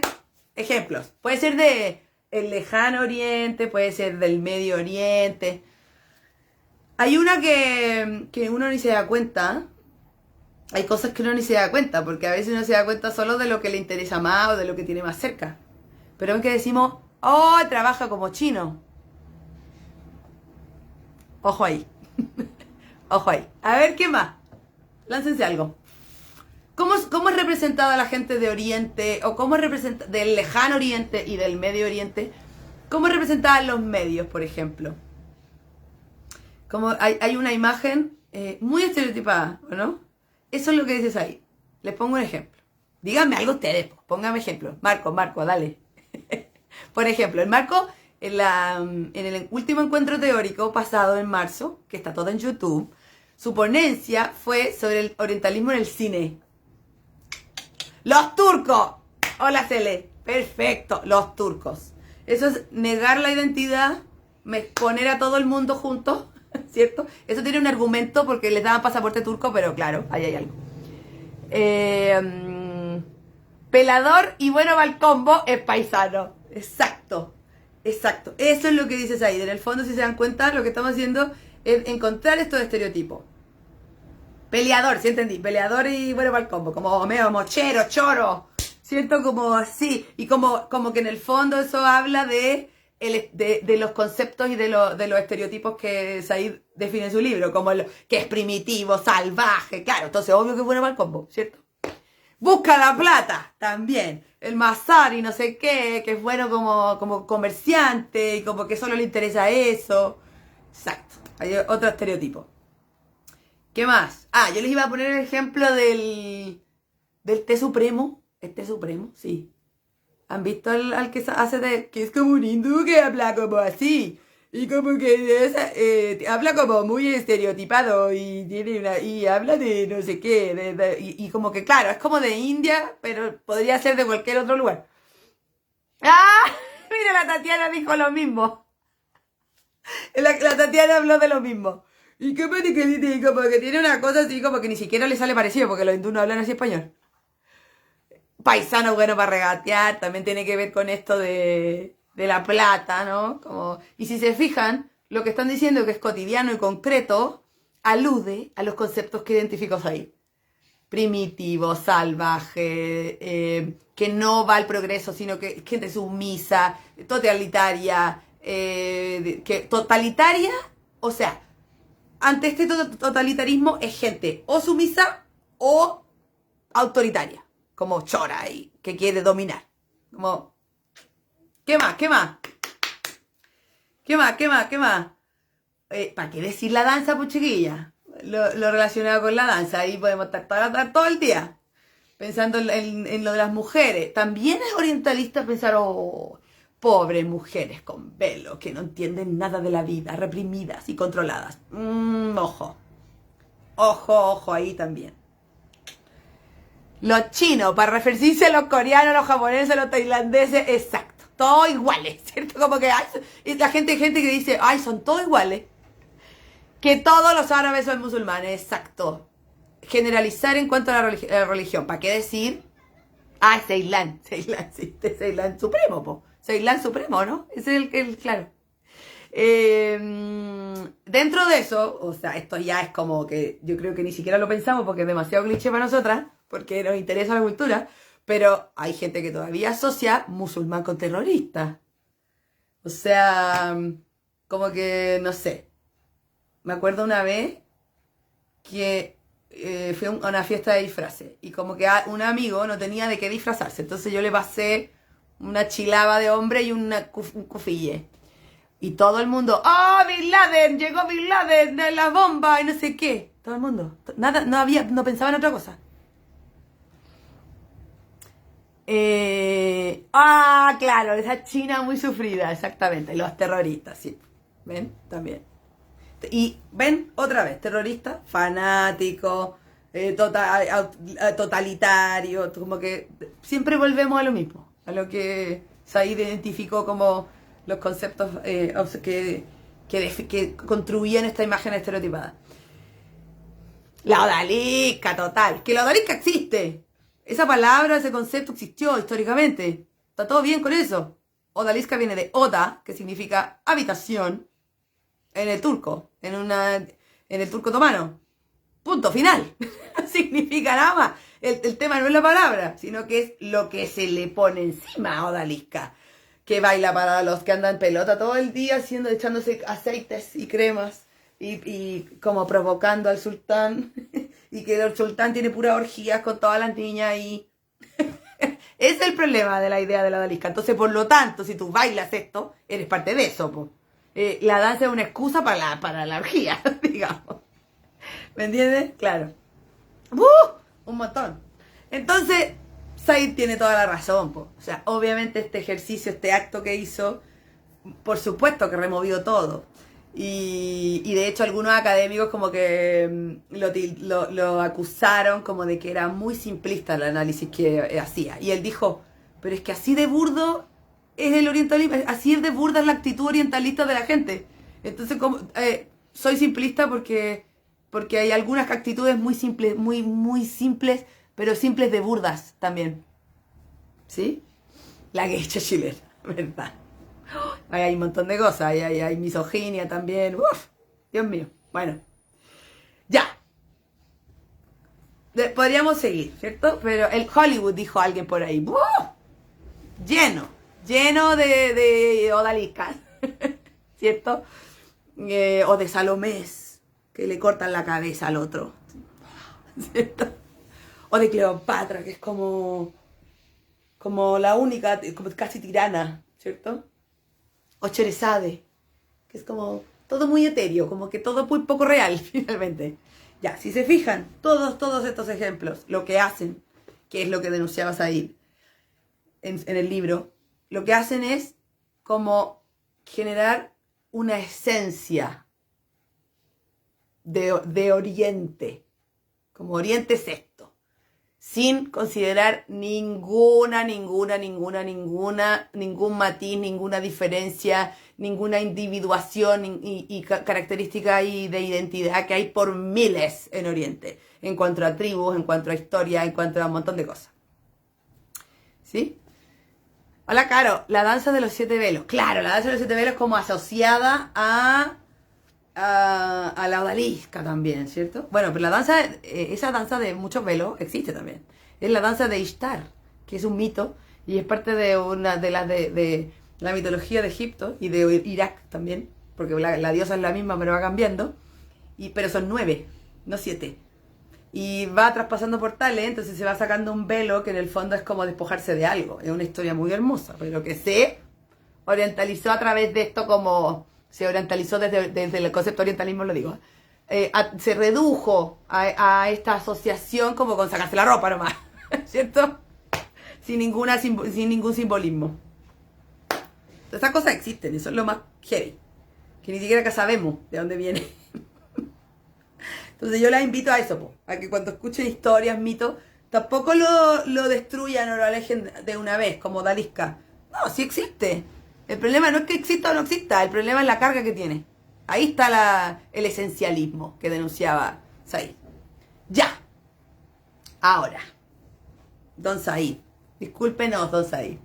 ejemplos. Puede ser de el lejano Oriente, puede ser del Medio Oriente. Hay una que uno ni se da cuenta. Hay cosas que uno ni se da cuenta, porque a veces uno se da cuenta solo de lo que le interesa más o de lo que tiene más cerca. Pero ven que decimos, oh, trabaja como chino. Ojo ahí. Ojo ahí. A ver, ¿qué más? Láncense algo. ¿Cómo es representada la gente de Oriente o cómo es representada del lejano Oriente y del Medio Oriente? ¿Cómo es representada en los medios, por ejemplo? Como hay una imagen muy estereotipada, ¿no? Eso es lo que dices ahí. Les pongo un ejemplo. Díganme algo ustedes, pónganme ejemplo. Marco, dale. Por ejemplo, el Marco, en el último encuentro teórico pasado en marzo, que está todo en YouTube, su ponencia fue sobre el orientalismo en el cine. ¡Los turcos! Hola, Cele. Perfecto, los turcos. Eso es negar la identidad, poner a todo el mundo juntos, ¿cierto? Eso tiene un argumento porque les daban pasaporte turco, pero claro, ahí hay algo. Pelador y bueno va el combo es paisano. Exacto. Exacto. Eso es lo que dices ahí. En el fondo, si se dan cuenta, lo que estamos haciendo es encontrar estos estereotipos. Peleador, ¿sí entendí? Peleador y bueno va el combo. Como medio mochero, choro. Siento como así. Y como que en el fondo eso habla de los conceptos y de los estereotipos que Said define en su libro. Como que es primitivo, salvaje. Claro, entonces obvio que es bueno va el combo, ¿cierto? Busca la plata, también. El Mazari, no sé qué, que es bueno como comerciante y como que solo le interesa eso. Exacto. Hay otro estereotipo. ¿Qué más? Yo les iba a poner el ejemplo del té supremo. ¿El té supremo? Sí. ¿Han visto al que hace que es como un hindú que habla como así? Y como que habla como muy estereotipado y habla de no sé qué, y como que claro, es como de India, pero podría ser de cualquier otro lugar. ¡Ah! Mira, la Tatiana dijo lo mismo. La Tatiana habló de lo mismo. Y como que tiene una cosa así como que ni siquiera le sale parecido, porque los hindúes no hablan así español. Paisano bueno para regatear, también tiene que ver con esto de la plata, ¿no? Y si se fijan, lo que están diciendo que es cotidiano y concreto, alude a los conceptos que identificó ahí. Primitivo, salvaje, que no va al progreso, sino que es gente sumisa, totalitaria, totalitaria, o sea, ante este totalitarismo es gente o sumisa o autoritaria, como chora y que quiere dominar. Como, ¿qué más? ¿Para qué decir la danza, pues chiquilla? Lo relacionado con la danza, ahí podemos estar todo el día. pensando en lo de las mujeres. También es orientalista pensar, oh, pobres mujeres con velo, que no entienden nada de la vida, reprimidas y controladas. Ojo. Ojo ahí también. Los chinos, para referirse a los coreanos, los japoneses, los tailandeses, exacto. Todos iguales, ¿cierto? Como que hay gente que dice, ay, son todos iguales. Que todos los árabes son musulmanes, exacto. Generalizar en cuanto a la religión. ¿Para qué decir? Ah, Ceilán, sí, Ceilán Supremo, po. Ceilán Supremo, ¿no? Ese es el claro. Dentro de eso, o sea, esto ya es como que yo creo que ni siquiera lo pensamos porque es demasiado cliché para nosotras, porque nos interesa la cultura, pero hay gente que todavía asocia musulmán con terrorista. O sea, como que, no sé. Me acuerdo una vez que fui a una fiesta de disfraces y como que un amigo no tenía de qué disfrazarse, entonces yo le pasé una chilaba de hombre y un cufille. Y todo el mundo, ¡oh, Bin Laden! Llegó Bin Laden de la bomba y no sé qué. Todo el mundo. Nada, no pensaba en otra cosa. Claro, esa China muy sufrida, exactamente. Los terroristas, sí. ¿Ven? También. Y ven, otra vez, terroristas, fanáticos, totalitario, como que siempre volvemos a lo mismo, a lo que Said identificó como los conceptos que construían esta imagen estereotipada. La odalisca, total. Que la odalisca existe. Esa palabra, ese concepto existió históricamente. Está todo bien con eso. Odalisca viene de oda, que significa habitación, en el turco, en el turco otomano. Punto final. No significa nada más. El tema no es la palabra, sino que es lo que se le pone encima a odalisca. Que baila para los que andan en pelota todo el día, echándose aceites y cremas y como provocando al sultán. Y que el sultán tiene puras orgías con todas las niñas y... Ese es el problema de la idea de la odalisca. Entonces, por lo tanto, si tú bailas esto, eres parte de eso, po. La danza es una excusa para la orgía, digamos. ¿Me entiendes? Claro. Un montón. Entonces, Said tiene toda la razón, po. O sea, obviamente este ejercicio, este acto que hizo, por supuesto que removió todo. Y de hecho algunos académicos como que lo acusaron como de que era muy simplista el análisis que hacía. Y él dijo, pero es que así de burdo es el orientalismo, así es de burda es la actitud orientalista de la gente. Entonces, soy simplista porque hay algunas actitudes muy simples, muy simples, pero simples de burdas también. ¿Sí? La geisha chilena, ¿verdad? Hay un montón de cosas, hay misoginia también. Uf, Dios mío. Bueno, ya. Podríamos seguir, ¿cierto? Pero el Hollywood, dijo alguien por ahí. ¡Uf! Lleno de odaliscas, ¿cierto? O de Salomés, que le cortan la cabeza al otro, ¿cierto? O de Cleopatra, que es como la única, como casi tirana, ¿cierto? O Cherezade, que es como todo muy etéreo, como que todo muy poco real, finalmente. Ya, si se fijan, todos estos ejemplos, lo que hacen, que es lo que denunciaba Said en el libro, lo que hacen es como generar una esencia de Oriente, como Oriente es esto, sin considerar ningún matiz, ninguna diferencia, ninguna individuación y característica de identidad que hay por miles en Oriente, en cuanto a tribus, en cuanto a historia, en cuanto a un montón de cosas. ¿Sí? Hola, Caro, la danza de los 7 velos. Claro, la danza de los 7 velos como asociada a la odalisca también, ¿cierto? Bueno, pero la danza, esa danza de muchos velos existe también. Es la danza de Ishtar, que es un mito y es parte de una de las de la mitología de Egipto y de Irak también, porque la diosa es la misma pero va cambiando, pero son 9, no 7. Y va traspasando portales, entonces se va sacando un velo que en el fondo es como despojarse de algo. Es una historia muy hermosa, pero que se orientalizó a través de esto, como se orientalizó desde el concepto de orientalismo, lo digo. Se redujo a esta asociación como con sacarse la ropa nomás. ¿cierto? Sin ningún simbolismo. Todas estas cosas existen, eso es lo más heavy, que ni siquiera acá sabemos de dónde viene. Entonces yo las invito a eso, po, a que cuando escuchen historias, mitos, tampoco lo destruyan o lo alejen de una vez, como Dalisca. No, sí existe. El problema no es que exista o no exista, el problema es la carga que tiene. Ahí está el esencialismo que denunciaba Said. Ya. Ahora, Don Said. Discúlpenos, Don Said.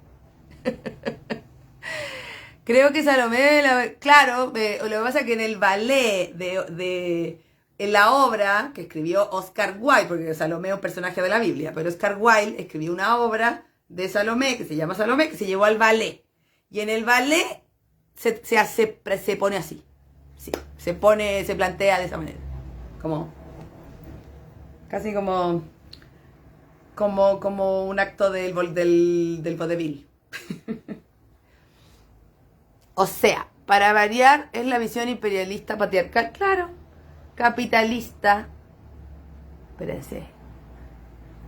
Creo que Salomé, claro, lo que pasa es que en el ballet en la obra que escribió Oscar Wilde, porque Salomé es un personaje de la Biblia, pero Oscar Wilde escribió una obra de Salomé que se llama Salomé, que se llevó al ballet. Y en el ballet se pone así. Sí, se plantea de esa manera. Casi como un acto del vodevil. O sea, para variar, es la visión imperialista patriarcal, claro, capitalista, espérense,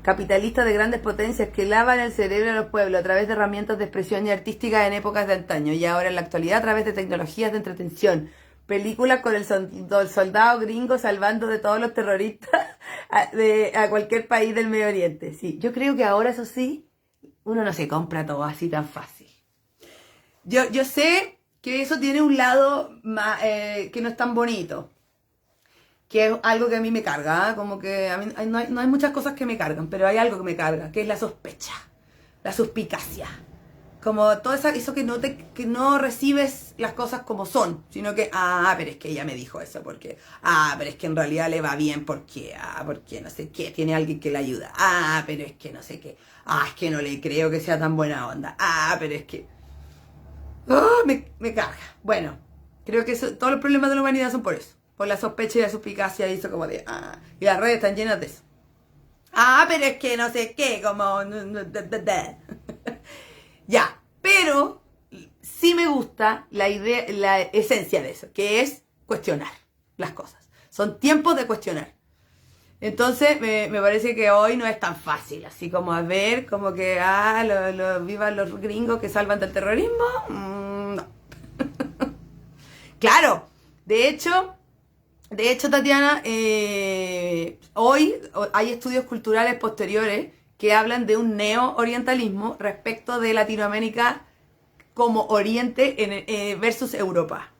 capitalista de grandes potencias que lavan el cerebro a los pueblos a través de herramientas de expresión y artística en épocas de antaño y ahora en la actualidad a través de tecnologías de entretención, películas con el soldado gringo salvando de todos los terroristas a cualquier país del Medio Oriente. Sí, yo creo que ahora, eso sí, uno no se compra todo así tan fácil. Yo sé que eso tiene un lado que no es tan bonito, que es algo que a mí me carga, como que a mí no hay muchas cosas que me cargan, pero hay algo que me carga, que es la sospecha, la suspicacia, como todo eso que no recibes las cosas como son, sino que, pero es que ella me dijo eso, porque, pero es que en realidad le va bien, porque no sé qué, tiene alguien que le ayuda, pero es que no sé qué, es que no le creo que sea tan buena onda, pero es que... me carga. Bueno, creo que todos los problemas de la humanidad son por eso. Por la sospecha y la suspicacia y eso como de... y las redes están llenas de eso. Pero es que no sé qué, como... Ya, pero sí me gusta la idea, la esencia de eso, que es cuestionar las cosas. Son tiempos de cuestionar. Entonces me parece que hoy no es tan fácil, así como a ver, como que, vivan los gringos que salvan del terrorismo. No. Claro, de hecho, Tatiana, hoy hay estudios culturales posteriores que hablan de un neo-orientalismo respecto de Latinoamérica como Oriente versus Europa.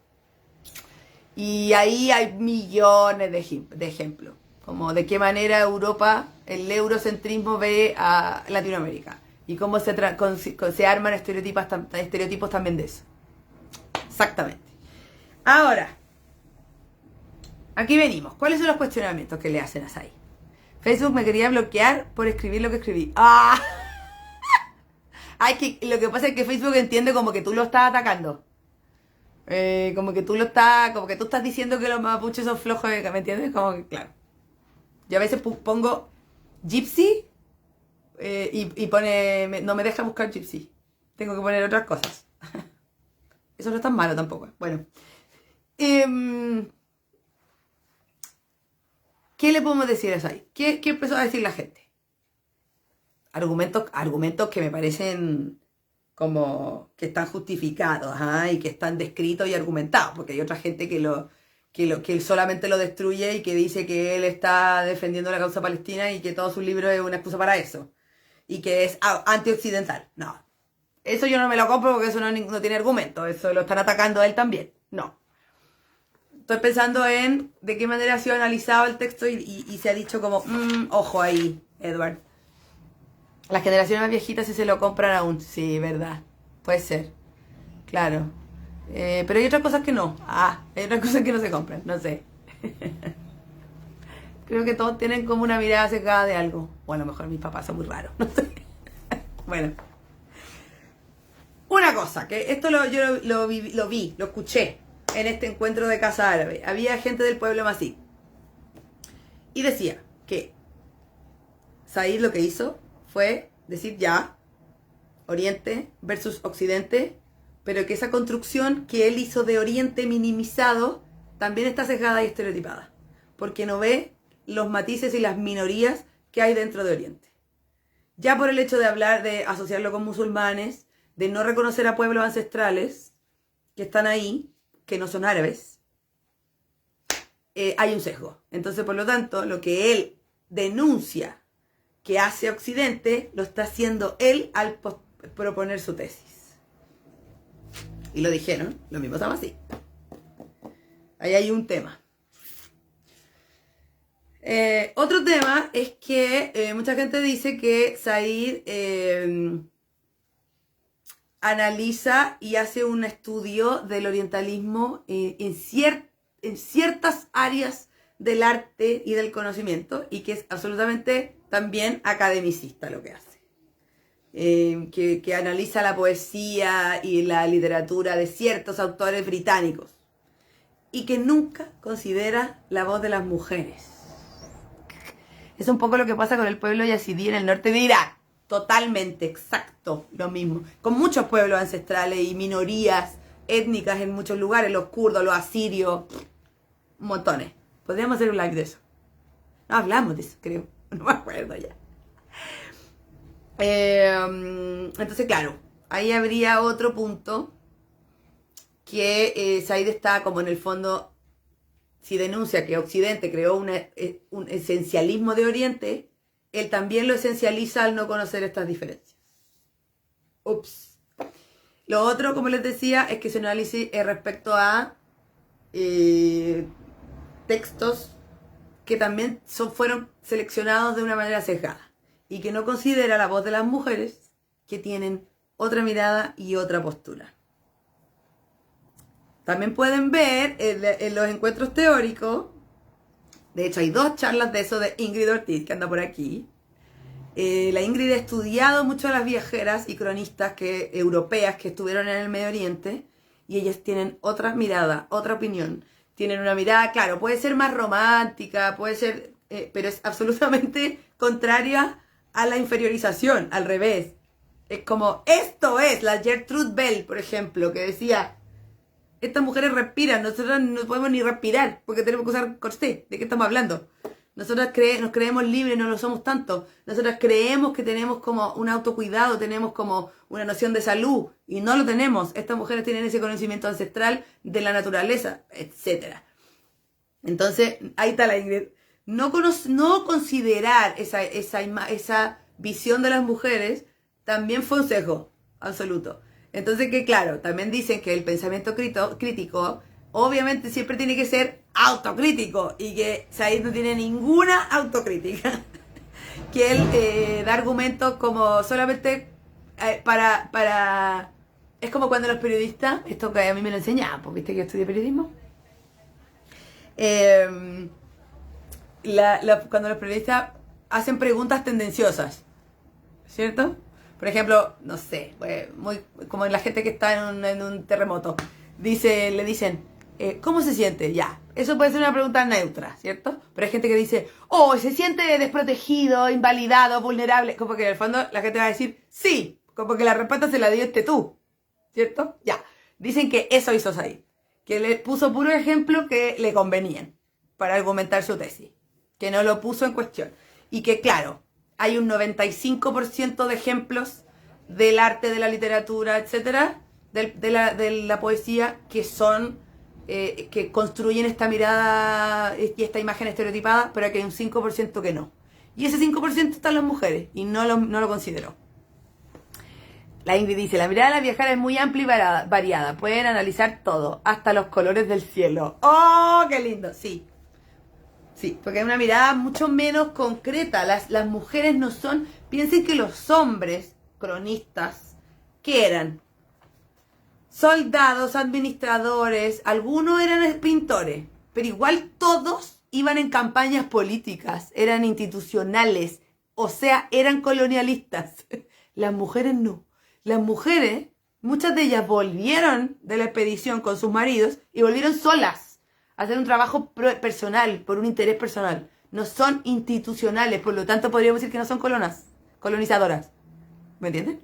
Y ahí hay millones de ejemplos. Como de qué manera Europa, el eurocentrismo ve a Latinoamérica. Y cómo se arman estereotipos también de eso. Exactamente. Ahora, aquí venimos. ¿Cuáles son los cuestionamientos que le hacen a Said? Facebook me quería bloquear por escribir lo que escribí. Lo que pasa es que Facebook entiende como que tú lo estás atacando. Como que tú estás diciendo que los mapuches son flojos, ¿me entiendes? Como que, claro. Yo a veces pongo Gypsy y pone... no me deja buscar Gypsy. Tengo que poner otras cosas. Eso no es tan malo tampoco. Bueno. ¿Qué le podemos decir a eso ahí? ¿Qué empezó a decir la gente? Argumentos que me parecen como que están justificados, y que están descritos y argumentados, porque hay otra gente que él solamente lo destruye y que dice que él está defendiendo la causa palestina y que todo su libro es una excusa para eso. Y que es antioccidental. No. Eso yo no me lo compro porque eso no tiene argumento. Eso lo están atacando a él también. No. Estoy pensando en de qué manera ha sido analizado el texto y se ha dicho como, ojo ahí, Edward. Las generaciones más viejitas sí se lo compran aún. Sí, verdad. Puede ser. Claro. Pero hay otras cosas que no. Hay otras cosas que no se compran. No sé. Creo que todos tienen como una mirada sesgada de algo. O a lo mejor mis papás son muy raros. No sé. Bueno. Una cosa, que esto yo lo escuché en este encuentro de Casa Árabe. Había gente del pueblo masí. Y decía que Said lo que hizo fue decir ya, Oriente versus Occidente, pero que esa construcción que él hizo de Oriente minimizado también está sesgada y estereotipada, porque no ve los matices y las minorías que hay dentro de Oriente. ya por el hecho de hablar, de asociarlo con musulmanes, de no reconocer a pueblos ancestrales que están ahí, que no son árabes, hay un sesgo. Entonces, por lo tanto, lo que él denuncia que hace Occidente, lo está haciendo él al proponer su tesis. Y lo dijeron, lo mismo estamos así. Ahí hay un tema. Otro tema es que mucha gente dice que Said analiza y hace un estudio del orientalismo en ciertas áreas del arte y del conocimiento, y que es absolutamente también academicista lo que hace. Que analiza la poesía y la literatura de ciertos autores británicos y que nunca considera la voz de las mujeres. Es un poco lo que pasa con el pueblo yazidí en el norte de Irak. Totalmente, exacto, lo mismo. Con muchos pueblos ancestrales y minorías étnicas en muchos lugares, los kurdos, los asirios, montones. Podríamos hacer un live de eso. No hablamos de eso, creo. No me acuerdo ya. Entonces, claro, ahí habría otro punto que Said está como en el fondo, si denuncia que Occidente creó un esencialismo de Oriente, él también lo esencializa al no conocer estas diferencias. Ups. Lo otro, como les decía, es que su análisis es respecto a textos que también fueron seleccionados de una manera sesgada y que no considera la voz de las mujeres, que tienen otra mirada y otra postura. También pueden ver en los encuentros teóricos, de hecho hay 2 charlas de eso de Ingrid Ortiz, que anda por aquí. La Ingrid ha estudiado mucho a las viajeras y cronistas europeas que estuvieron en el Medio Oriente, y ellas tienen otra mirada, otra opinión. Tienen una mirada, claro, puede ser más romántica, puede ser, pero es absolutamente contraria a la inferiorización, al revés. Es como, esto es la Gertrude Bell, por ejemplo, que decía, estas mujeres respiran, nosotras no podemos ni respirar porque tenemos que usar corsé. ¿De qué estamos hablando? Nosotras nos creemos libres, no lo somos tanto. Nosotras creemos que tenemos como un autocuidado, tenemos como una noción de salud, y no lo tenemos. Estas mujeres tienen ese conocimiento ancestral de la naturaleza, etc. Entonces, ahí está la Ingrid. No considerar esa visión de las mujeres también fue un sesgo absoluto. Entonces, que claro, también dicen que el pensamiento crítico obviamente siempre tiene que ser autocrítico, y que Said no tiene ninguna autocrítica. Que él da argumentos como solamente para... Es como cuando los periodistas, esto que a mí me lo enseñaban, pues viste que yo estudié periodismo. Cuando los periodistas hacen preguntas tendenciosas, ¿cierto? Por ejemplo, no sé, muy como la gente que está en un terremoto, le dicen, ¿cómo se siente? Ya, eso puede ser una pregunta neutra, ¿cierto? Pero hay gente que dice, oh, se siente desprotegido, invalidado, vulnerable, como que en el fondo la gente va a decir, sí, como que la respuesta se la diste tú, ¿cierto? Ya, dicen que eso hizo Said, que le puso puro ejemplo que le convenían para argumentar su tesis, que no lo puso en cuestión, y que claro, hay un 95% de ejemplos del arte, de la literatura, etcétera, de la poesía, que son, que construyen esta mirada y esta imagen estereotipada, pero que hay un 5% que no. Y ese 5% están las mujeres, y no lo consideró. La Ingrid dice, la mirada de la viajera es muy amplia y variada. Pueden analizar todo, hasta los colores del cielo. ¡Oh, qué lindo! Sí. Sí, porque hay una mirada mucho menos concreta. Las mujeres no son... Piensen que los hombres cronistas, ¿qué eran? Soldados, administradores, algunos eran pintores, pero igual todos iban en campañas políticas, eran institucionales, o sea, eran colonialistas. Las mujeres no. Las mujeres, muchas de ellas volvieron de la expedición con sus maridos y volvieron solas a hacer un trabajo personal, por un interés personal. No son institucionales, por lo tanto podríamos decir que no son colonizadoras. ¿Me entienden?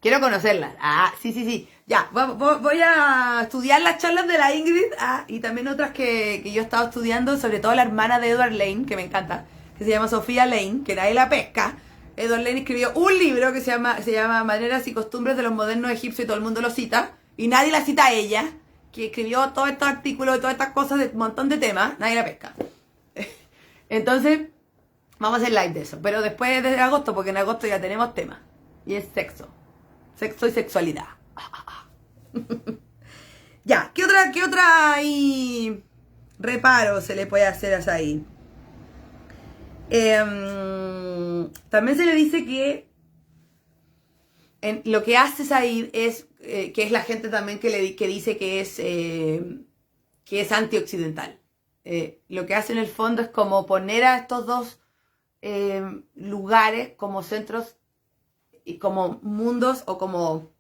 Quiero conocerlas. Ah, sí. Ya, voy a estudiar las charlas de la Ingrid, y también otras que yo he estado estudiando, sobre todo la hermana de Edward Lane, que me encanta, que se llama Sofía Lane, que era de la pesca, Edward Lane escribió un libro que se llama Maneras y Costumbres de los Modernos Egipcios y todo el mundo lo cita. Y nadie la cita a ella, que escribió todos estos artículos, todas estas cosas de un montón de temas. Nadie la pesca. Entonces, vamos a hacer live de eso. Pero después de agosto, porque en agosto ya tenemos temas. Y es sexo. Sexo y sexualidad. Ya, ¿qué otra ahí reparo se le puede hacer a Said? También se le dice que lo que hace Said es que es la gente también que dice que es antioccidental. Lo que hace en el fondo es como poner a estos dos lugares como centros y como mundos o como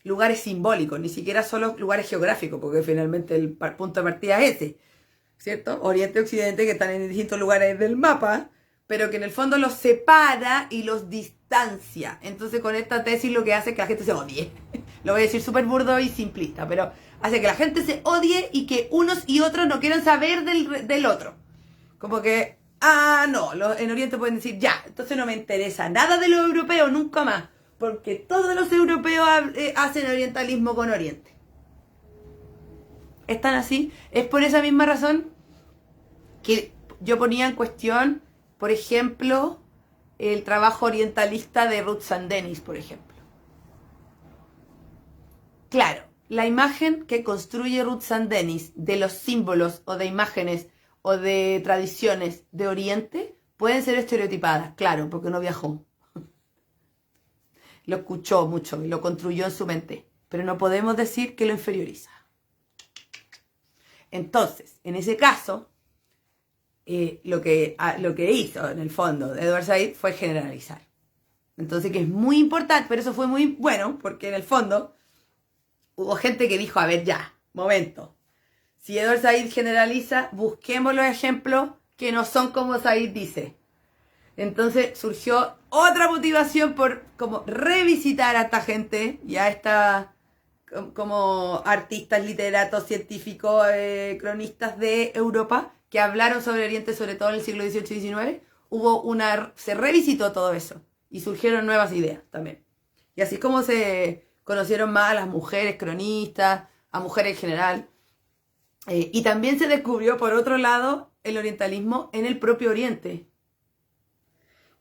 lugares simbólicos, ni siquiera solo lugares geográficos, porque finalmente el punto de partida es ese, ¿cierto? Oriente y Occidente, que están en distintos lugares del mapa, pero que en el fondo los separa y los distancia. Entonces con esta tesis lo que hace es que la gente se odie. Lo voy a decir súper burdo y simplista, pero hace que la gente se odie y que unos y otros no quieran saber del otro. Como que, no, en Oriente pueden decir, ya, entonces no me interesa nada de los europeos nunca más, porque todos los europeos hacen orientalismo con Oriente. ¿Están así? Es por esa misma razón que yo ponía en cuestión, por ejemplo, el trabajo orientalista de Ruth Sandenis, por ejemplo. Claro, la imagen que construye Ruth Sandenis de los símbolos o de imágenes o de tradiciones de Oriente pueden ser estereotipadas, claro, porque no viajó. Lo escuchó mucho y lo construyó en su mente, pero no podemos decir que lo inferioriza. Entonces, en ese caso, lo que hizo en el fondo Edward Said fue generalizar. Entonces, que es muy importante, pero eso fue muy bueno, porque en el fondo hubo gente que dijo, a ver, ya, momento. Si Edward Said generaliza, busquemos los ejemplos que no son como Said dice. Entonces surgió otra motivación por como revisitar a esta gente y a esta como artistas, literatos, científicos, cronistas de Europa que hablaron sobre Oriente, sobre todo en el siglo XVIII y XIX. Se revisitó todo eso y surgieron nuevas ideas también. Y así es como se conocieron más a las mujeres cronistas, a mujeres en general. Y también se descubrió, por otro lado, el orientalismo en el propio Oriente,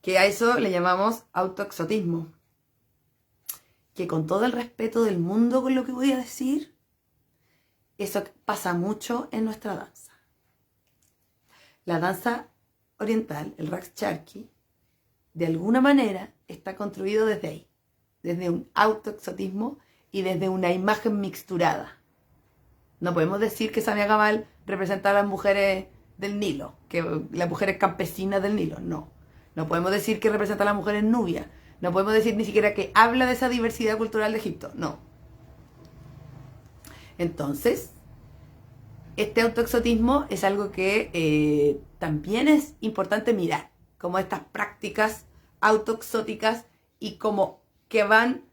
que a eso le llamamos autoexotismo. Que con todo el respeto del mundo con lo que voy a decir, eso pasa mucho en nuestra danza. La danza oriental, el Raqs Charqui, de alguna manera está construido desde ahí, desde un autoexotismo y desde una imagen mixturada. No podemos decir que Samia Gamal representa a las mujeres del Nilo, que las mujeres campesinas del Nilo, no. No podemos decir que representa a las mujeres nubias. No podemos decir ni siquiera que habla de esa diversidad cultural de Egipto, no. Entonces, este autoexotismo es algo que también es importante mirar, como estas prácticas autoexóticas y como que van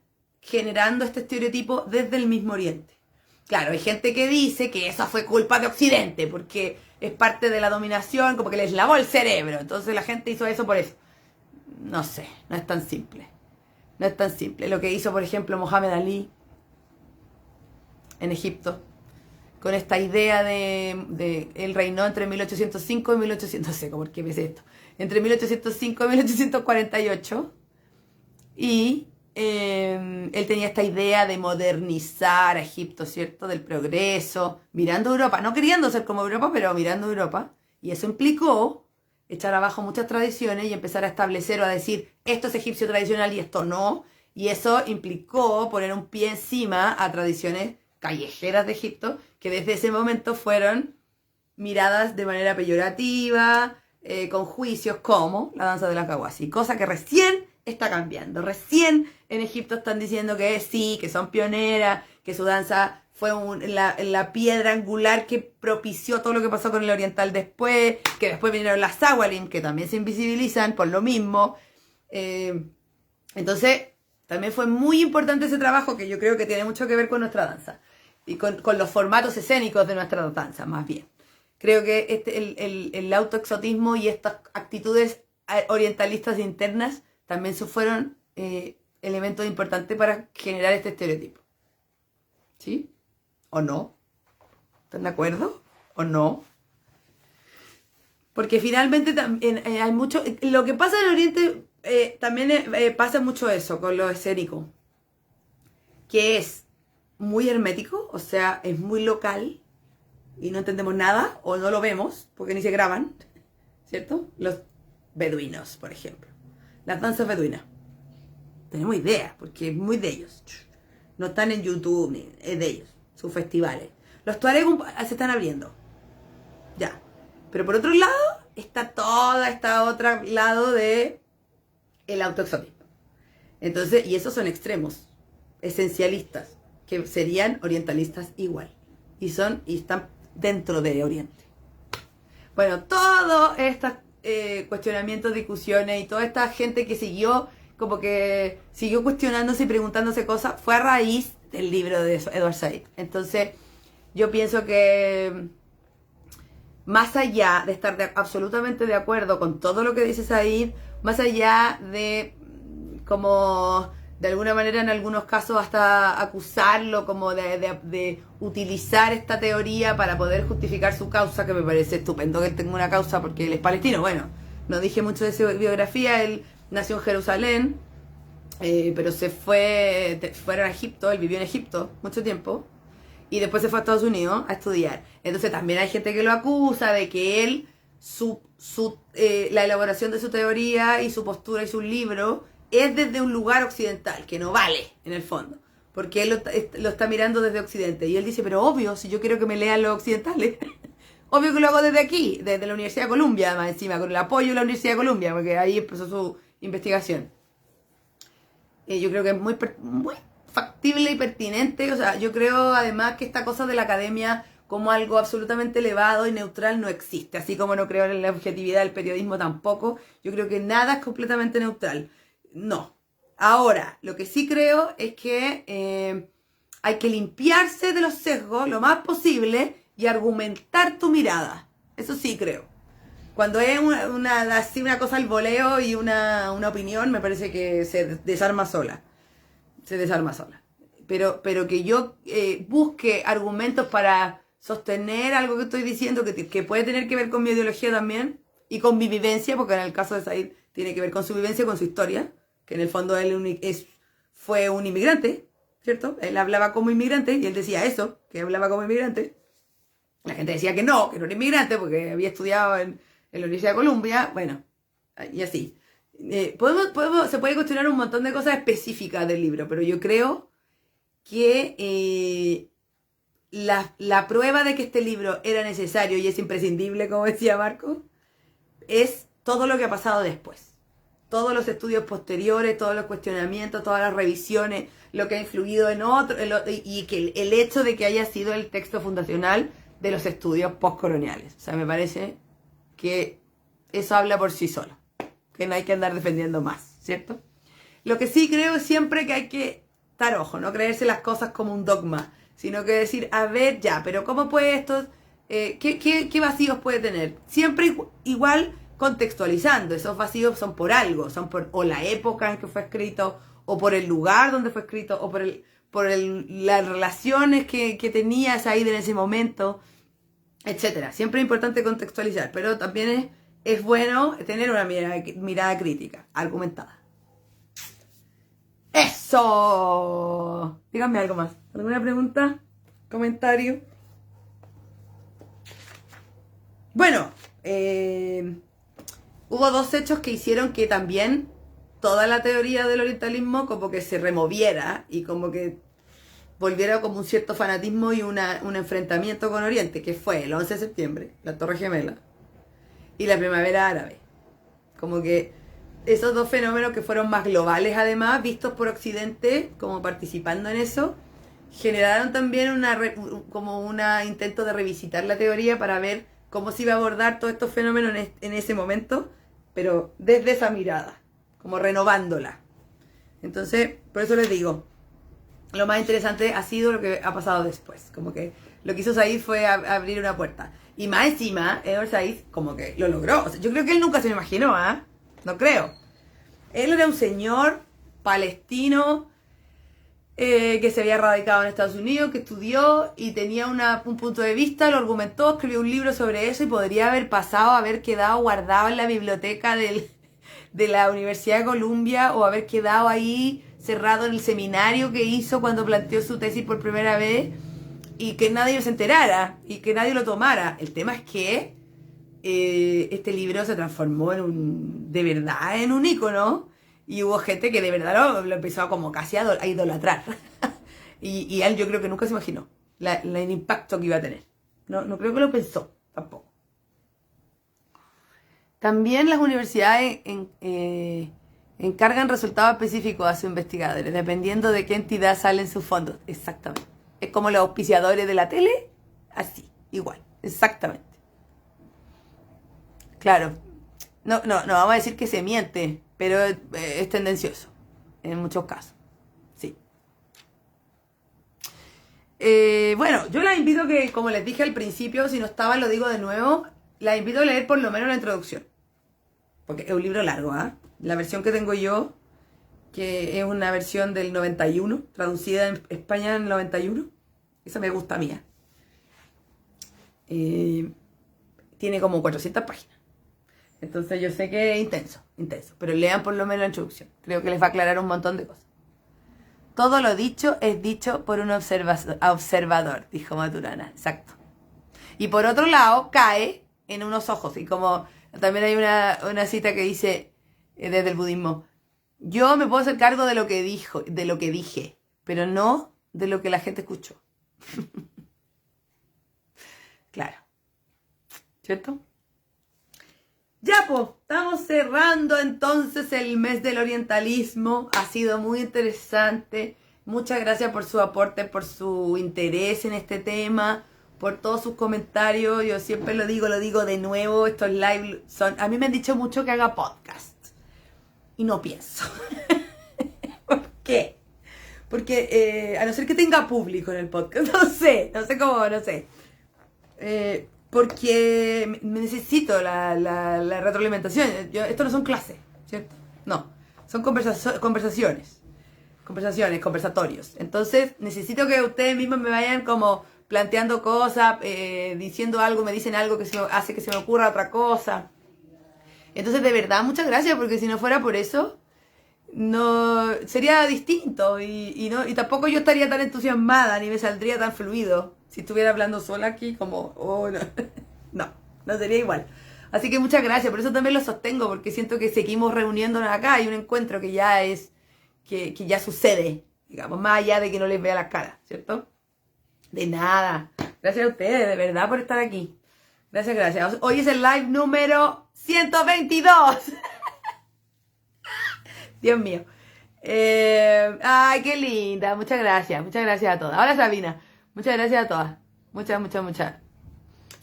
generando este estereotipo desde el mismo Oriente. Claro, hay gente que dice que eso fue culpa de Occidente, porque es parte de la dominación, como que les lavó el cerebro. Entonces la gente hizo eso por eso. No sé, no es tan simple. No es tan simple. Lo que hizo, por ejemplo, Mohamed Ali en Egipto, con esta idea de él reinó entre 1805 y 1800, no sé por qué ves esto, entre 1805 y 1848, y él tenía esta idea de modernizar a Egipto, ¿cierto? Del progreso, mirando a Europa, no queriendo ser como Europa, pero mirando a Europa. Y eso implicó echar abajo muchas tradiciones y empezar a establecer o a decir, esto es egipcio tradicional y esto no. Y eso implicó poner un pie encima a tradiciones callejeras de Egipto, que desde ese momento fueron miradas de manera peyorativa, con juicios como la danza de la Kawasi, cosa que recién está cambiando. Recién en Egipto están diciendo que sí, que son pioneras, que su danza fue la piedra angular que propició todo lo que pasó con el oriental después, que después vinieron las Sawalim, que también se invisibilizan por lo mismo. Entonces, también fue muy importante ese trabajo, que yo creo que tiene mucho que ver con nuestra danza y con los formatos escénicos de nuestra danza, más bien. Creo que el autoexotismo y estas actitudes orientalistas internas también fueron elementos importantes para generar este estereotipo. ¿Sí? ¿O no? ¿Están de acuerdo? ¿O no? Porque finalmente también hay mucho... Lo que pasa en Oriente también pasa mucho eso con lo escénico. Que es muy hermético, o sea, es muy local y no entendemos nada o no lo vemos porque ni se graban, ¿cierto? Los beduinos, por ejemplo. Las danzas beduinas. Tenemos idea, porque es muy de ellos. No están en YouTube, ni es de ellos. Sus festivales. Los tuareg se están abriendo. Ya. Pero por otro lado, está toda esta otra lado de el autoexotismo. Entonces, y esos son extremos, esencialistas, que serían orientalistas igual. Y están dentro de Oriente. Bueno, todos estos cuestionamientos, discusiones y toda esta gente que siguió cuestionándose y preguntándose cosas, fue a raíz del libro de Edward Said. Entonces, yo pienso que más allá de estar absolutamente de acuerdo con todo lo que dice Said, más allá de como de alguna manera en algunos casos hasta acusarlo como de utilizar esta teoría para poder justificar su causa, que me parece estupendo que él tenga una causa porque él es palestino. Bueno, no dije mucho de su biografía, él nació en Jerusalén, pero fueron a Egipto, él vivió en Egipto mucho tiempo, y después se fue a Estados Unidos a estudiar. Entonces también hay gente que lo acusa de que él, la elaboración de su teoría y su postura y su libro es desde un lugar occidental, que no vale, en el fondo, porque él lo está mirando desde Occidente. Y él dice, pero obvio, si yo quiero que me lean los occidentales, obvio que lo hago desde aquí, desde la Universidad de Columbia, además encima, con el apoyo de la Universidad de Columbia, porque ahí empezó su investigación. Yo creo que es muy factible y pertinente. O sea, yo creo además que esta cosa de la academia como algo absolutamente elevado y neutral no existe, así como no creo en la objetividad del periodismo tampoco. Yo creo que nada es completamente neutral. No. Ahora, lo que sí creo es que hay que limpiarse de los sesgos lo más posible y argumentar tu mirada. Eso sí creo. Cuando es así una cosa al voleo y una opinión, me parece que se desarma sola. Se desarma sola. Pero que yo busque argumentos para sostener algo que estoy diciendo, que puede tener que ver con mi ideología también, y con mi vivencia, porque en el caso de Said tiene que ver con su vivencia, con su historia, que en el fondo él fue un inmigrante, ¿cierto? Él hablaba como inmigrante y él decía eso, que hablaba como inmigrante. La gente decía que no era inmigrante porque había estudiado en la Universidad de Columbia, bueno, y así. Se puede cuestionar un montón de cosas específicas del libro, pero yo creo que la prueba de que este libro era necesario y es imprescindible, como decía Marco, es todo lo que ha pasado después. Todos los estudios posteriores, todos los cuestionamientos, todas las revisiones, lo que ha influido en otro, y que el hecho de que haya sido el texto fundacional de los estudios postcoloniales. O sea, me parece que eso habla por sí solo, que no hay que andar defendiendo más, ¿cierto? Lo que sí creo es siempre que hay que estar ojo, no creerse las cosas como un dogma, sino que decir, a ver, ya, pero ¿cómo puede esto? ¿Qué vacíos puede tener? Siempre igual contextualizando, esos vacíos son por algo, son por o la época en que fue escrito, o por el lugar donde fue escrito, o por las relaciones que tenías ahí en ese momento, etcétera. Siempre es importante contextualizar, pero también es bueno tener una mirada crítica, argumentada. ¡Eso! Díganme algo más. ¿Alguna pregunta? ¿Comentario? Bueno, hubo dos hechos que hicieron que también toda la teoría del orientalismo como que se removiera y como que volviera como un cierto fanatismo y un enfrentamiento con Oriente, que fue el 11 de septiembre, la Torre Gemela, y la Primavera Árabe. Como que esos dos fenómenos que fueron más globales además, vistos por Occidente, como participando en eso, generaron también como un intento de revisitar la teoría para ver cómo se iba a abordar todos estos fenómenos en ese momento, pero desde esa mirada, como renovándola. Entonces, por eso les digo, lo más interesante ha sido lo que ha pasado después. Como que lo que hizo Said fue abrir una puerta. Y más encima, Edward Said como que lo logró. O sea, yo creo que él nunca se lo imaginó, ¿ah? No creo. Él era un señor palestino que se había radicado en Estados Unidos, que estudió y tenía un punto de vista, lo argumentó, escribió un libro sobre eso y podría haber pasado, haber quedado guardado en la biblioteca de la Universidad de Columbia o haber quedado ahí cerrado en el seminario que hizo cuando planteó su tesis por primera vez y que nadie se enterara y que nadie lo tomara. El tema es que este libro se transformó de verdad en un ícono y hubo gente que de verdad lo empezó como casi a idolatrar. y él yo creo que nunca se imaginó el impacto que iba a tener. No creo que lo pensó tampoco. También las universidades encargan resultados específicos a sus investigadores, dependiendo de qué entidad salen sus fondos. Exactamente. Es como los auspiciadores de la tele, así, igual, exactamente. Claro, no vamos a decir que se miente, pero es tendencioso, en muchos casos, sí. Bueno, yo las invito a que, como les dije al principio, si no estaba, lo digo de nuevo, las invito a leer por lo menos la introducción. Porque es un libro largo, ¿ah? La versión que tengo yo, que es una versión del 91, traducida en España en el 91, esa me gusta mía. Tiene como 400 páginas. Entonces yo sé que es intenso, pero lean por lo menos la introducción. Creo que les va a aclarar un montón de cosas. Todo lo dicho es dicho por un observador, dijo Maturana, exacto. Y por otro lado, cae en unos ojos, y como también hay una cita que dice, desde el budismo, yo me puedo hacer cargo de lo que dije, pero no de lo que la gente escuchó. Claro. ¿Cierto? Ya, pues, estamos cerrando entonces el mes del orientalismo. Ha sido muy interesante. Muchas gracias por su aporte, por su interés en este tema, por todos sus comentarios. Yo siempre lo digo de nuevo. Estos live son... A mí me han dicho mucho que haga podcast. Y no pienso. ¿Por qué? Porque a no ser que tenga público en el podcast. No sé cómo, no sé. Porque necesito la retroalimentación. Esto no son clases, ¿cierto? No, son conversaciones, conversatorios. Entonces necesito que ustedes mismos me vayan como planteando cosas, diciendo algo, me dicen algo que hace que se me ocurra otra cosa. Entonces de verdad muchas gracias, porque si no fuera por eso no sería distinto y tampoco yo estaría tan entusiasmada ni me saldría tan fluido si estuviera hablando sola aquí como no sería igual. Así que muchas gracias, por eso también lo sostengo, porque siento que seguimos reuniéndonos acá. Hay un encuentro que ya es que ya sucede, digamos, más allá de que no les vea las caras, ¿cierto? De nada, gracias a ustedes de verdad por estar aquí. Gracias. Hoy es el live número 122. Dios mío. Ay, qué linda. Muchas gracias a todas. Ahora Sabina, muchas gracias a todas. Muchas.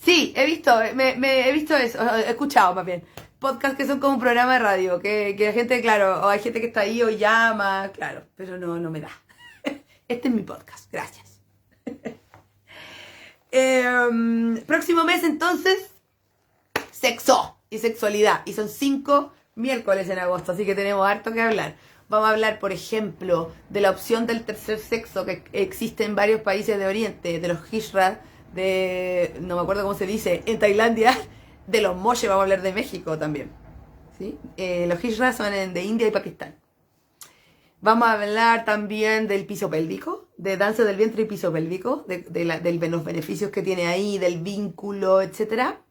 Sí, he visto eso, he escuchado más bien. Podcasts que son como un programa de radio, que la gente, claro, o hay gente que está ahí o llama, claro, pero no me da. Este es mi podcast, gracias. Próximo mes entonces, sexo y sexualidad. Y son 5 miércoles en agosto, así que tenemos harto que hablar. Vamos a hablar, por ejemplo, de la opción del tercer sexo que existe en varios países de Oriente, de los hijras, no me acuerdo cómo se dice, en Tailandia, de los moche. Vamos a hablar de México también, ¿sí? Los hijras son de India y Pakistán. Vamos a hablar también del piso pélvico, de danza del vientre y piso pélvico, de los beneficios que tiene ahí, del vínculo, etcétera.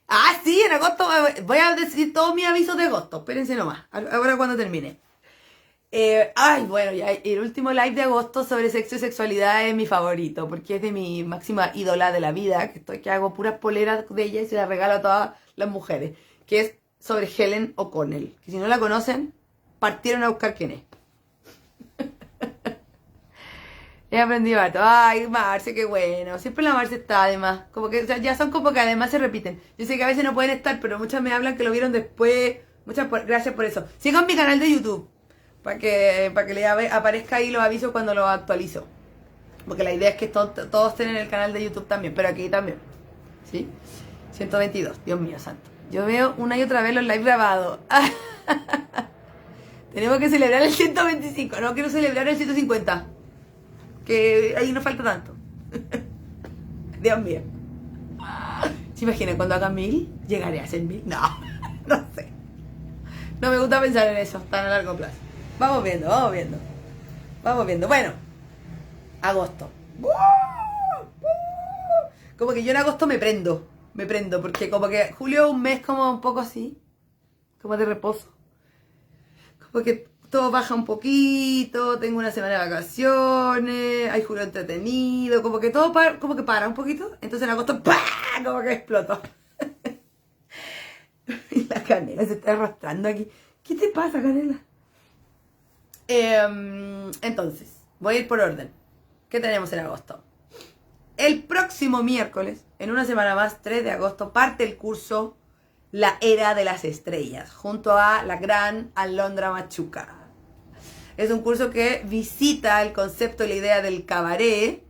Ah, sí, en agosto voy a decir todos mis avisos de agosto. Espérense nomás, ahora cuando termine. Bueno, ya el último live de agosto sobre sexo y sexualidad es mi favorito, porque es de mi máxima ídola de la vida, que hago puras poleras de ella y se las regalo a todas las mujeres, que es sobre Helen O'Connell, que si no la conocen, partieron a buscar quién es. He aprendido harto. Ay, Marce, qué bueno. Siempre la Marce está, además. Como que, o sea, ya son como que además se repiten. Yo sé que a veces no pueden estar, pero muchas me hablan que lo vieron después. Gracias por eso. Sigan mi canal de YouTube, para que les aparezca ahí los avisos cuando lo actualizo. Porque la idea es que todos tienen el canal de YouTube también, pero aquí también. ¿Sí? 122, Dios mío santo. Yo veo una y otra vez los live grabados. Tenemos que celebrar el 125. No quiero celebrar el 150. Que ahí no falta tanto. Dios mío. ¿Se imaginan cuando haga 1000? ¿Llegaré a ser 1000? No, no sé. No me gusta pensar en eso tan a largo plazo. Vamos viendo, vamos viendo. Vamos viendo. Bueno, agosto. Como que yo en agosto me prendo, porque como que julio es un mes como un poco así, como de reposo. Como que todo baja un poquito, tengo una semana de vacaciones, hay julio entretenido, como que todo como que para un poquito, entonces en agosto ¡pah! Como que exploto. Y la Canela se está arrastrando aquí. ¿Qué te pasa, Canela? Entonces, voy a ir por orden. ¿Qué tenemos en agosto? El próximo miércoles, en una semana más, 3 de agosto, parte el curso La Era de las Estrellas, junto a la gran Alondra Machuca. Es un curso que visita el concepto y la idea del cabaret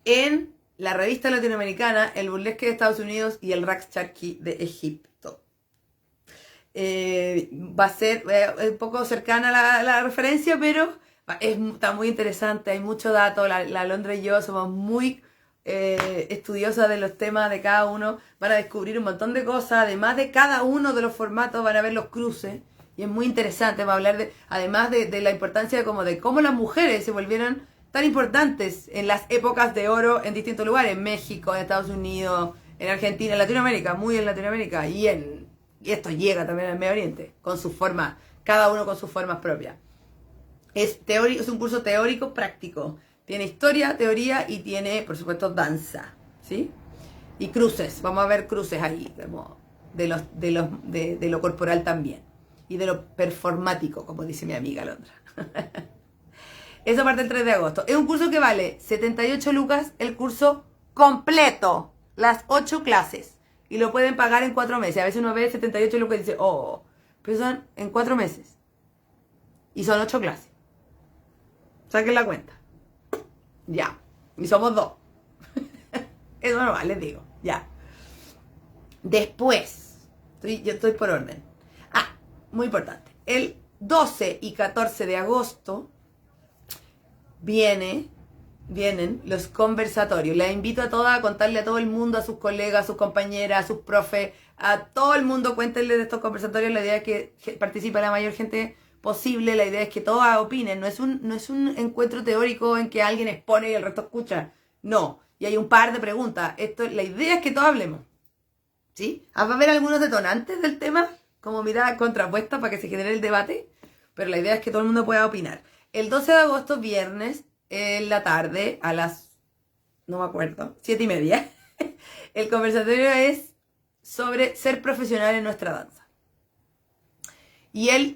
en la revista latinoamericana, el burlesque de Estados Unidos y el Raqs Charqui de Egipto. Va a ser un poco cercana a la referencia, pero está muy interesante, hay mucho dato. La Alondra y yo somos muy estudiosas de los temas de cada uno. Van a descubrir un montón de cosas, además de cada uno de los formatos van a ver los cruces. Y es muy interesante, va a hablar además de la importancia de cómo las mujeres se volvieron tan importantes en las épocas de oro en distintos lugares, en México, en Estados Unidos, en Argentina, en Latinoamérica, muy en Latinoamérica, y esto llega también al Medio Oriente, con sus formas, cada uno con sus formas propias. Es un curso teórico práctico, tiene historia, teoría y tiene, por supuesto, danza, ¿sí? Y cruces, vamos a ver cruces ahí, como de lo corporal también. Y de lo performático, como dice mi amiga Alondra. Eso parte el 3 de agosto. Es un curso que vale 78 lucas, el curso completo, las 8 clases. Y lo pueden pagar en 4 meses. A veces uno ve 78 lucas y dice, oh, pero son en 4 meses. Y son 8 clases. Saquen la cuenta. Ya. Y somos 2. Eso no vale, les digo. Ya. Después, yo estoy por orden. Muy importante, el 12 y 14 de agosto vienen los conversatorios. Les invito a todas a contarle a todo el mundo, a sus colegas, a sus compañeras, a sus profes, a todo el mundo, cuéntenle de estos conversatorios. La idea es que participe la mayor gente posible, la idea es que todos opinen. No es un encuentro teórico en que alguien expone y el resto escucha. No, y hay un par de preguntas. La idea es que todos hablemos, ¿sí? ¿Va a haber algunos detonantes del tema? Como mirada contrapuesta para que se genere el debate, pero la idea es que todo el mundo pueda opinar. El 12 de agosto, viernes, en la tarde, a las, no me acuerdo, 7:30, el conversatorio es sobre ser profesional en nuestra danza. Y el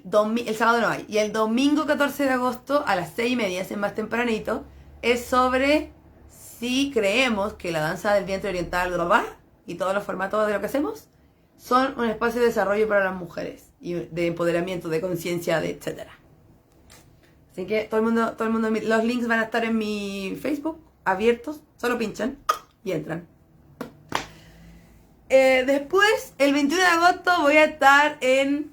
sábado no hay. Y el domingo 14 de agosto, a las 6:30, es más tempranito, es sobre si creemos que la danza del vientre oriental global y todos los formatos de lo que hacemos son un espacio de desarrollo para las mujeres y de empoderamiento, de conciencia, de etcétera. Así que todo el mundo, los links van a estar en mi Facebook abiertos, solo pinchan y entran. Después, el 21 de agosto voy a estar en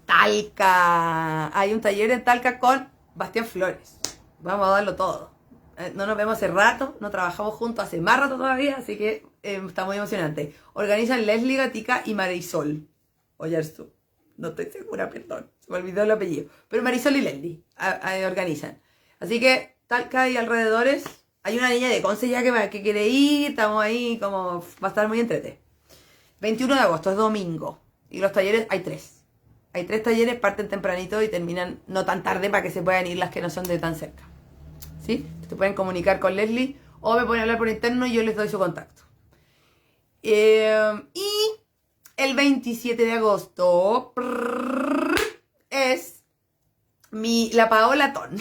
Talca. Hay un taller en Talca con Bastián Flores. Vamos a darlo todo. No nos vemos hace rato, no trabajamos juntos hace más rato todavía, así que está muy emocionante. Organizan Leslie Gatica y Marisol Oyarzu. No estoy segura, perdón, se me olvidó el apellido. Pero Marisol y Leslie organizan. Así que Talca y alrededores, hay una niña de Conce ya que quiere ir, estamos ahí, como va a estar muy entrete. 21 de agosto, es domingo, y los talleres hay 3. Hay 3 talleres, parten tempranito y terminan no tan tarde para que se puedan ir las que no son de tan cerca. ¿Sí? Se pueden comunicar con Leslie o me pueden hablar por interno y yo les doy su contacto. Y el 27 de agosto es la Paola Ton.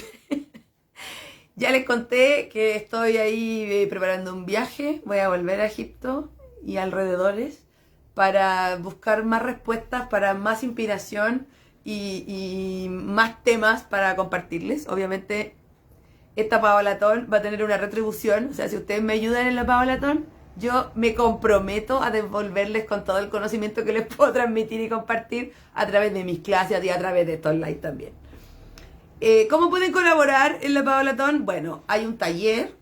Ya les conté que estoy ahí preparando un viaje. Voy a volver a Egipto y alrededores para buscar más respuestas, para más inspiración y más temas para compartirles. Obviamente esta Paola Ton va a tener una retribución. O sea, si ustedes me ayudan en la Paola Ton, yo me comprometo a devolverles con todo el conocimiento que les puedo transmitir y compartir a través de mis clases y a través de estos live también. ¿Cómo pueden colaborar en la Paolatón? Bueno, hay un taller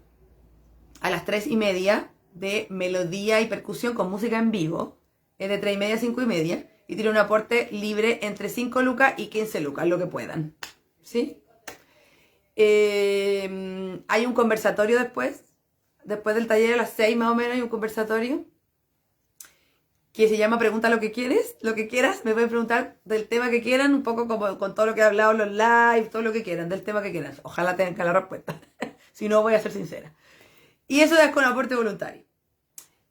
a las 3:30 de melodía y percusión con música en vivo. Es de 3:30 a 5:30 y tiene un aporte libre entre 5 lucas y 15 lucas, lo que puedan. ¿Sí? Hay un conversatorio después del taller a las 6 más o menos hay un conversatorio que se llama Pregunta lo que quieras, me pueden preguntar del tema que quieran, un poco como con todo lo que he hablado en los live, todo lo que quieran, del tema que quieran. Ojalá tengan la respuesta, si no voy a ser sincera. Y eso es con aporte voluntario.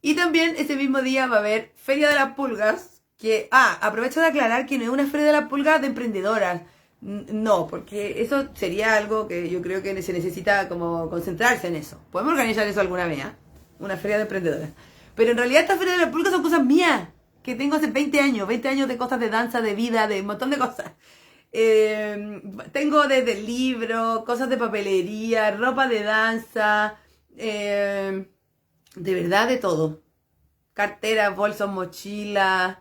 Y también ese mismo día va a haber Feria de las Pulgas, que, aprovecho de aclarar que no es una Feria de las Pulgas de emprendedoras, no, porque eso sería algo que yo creo que se necesita como concentrarse en eso. Podemos organizar eso alguna vez, una feria de emprendedoras. Pero en realidad esta feria de las pulgas son cosas mías, que tengo hace 20 años de cosas de danza, de vida, de un montón de cosas. Tengo desde libros, cosas de papelería, ropa de danza, de verdad de todo. Carteras, bolsos, mochilas,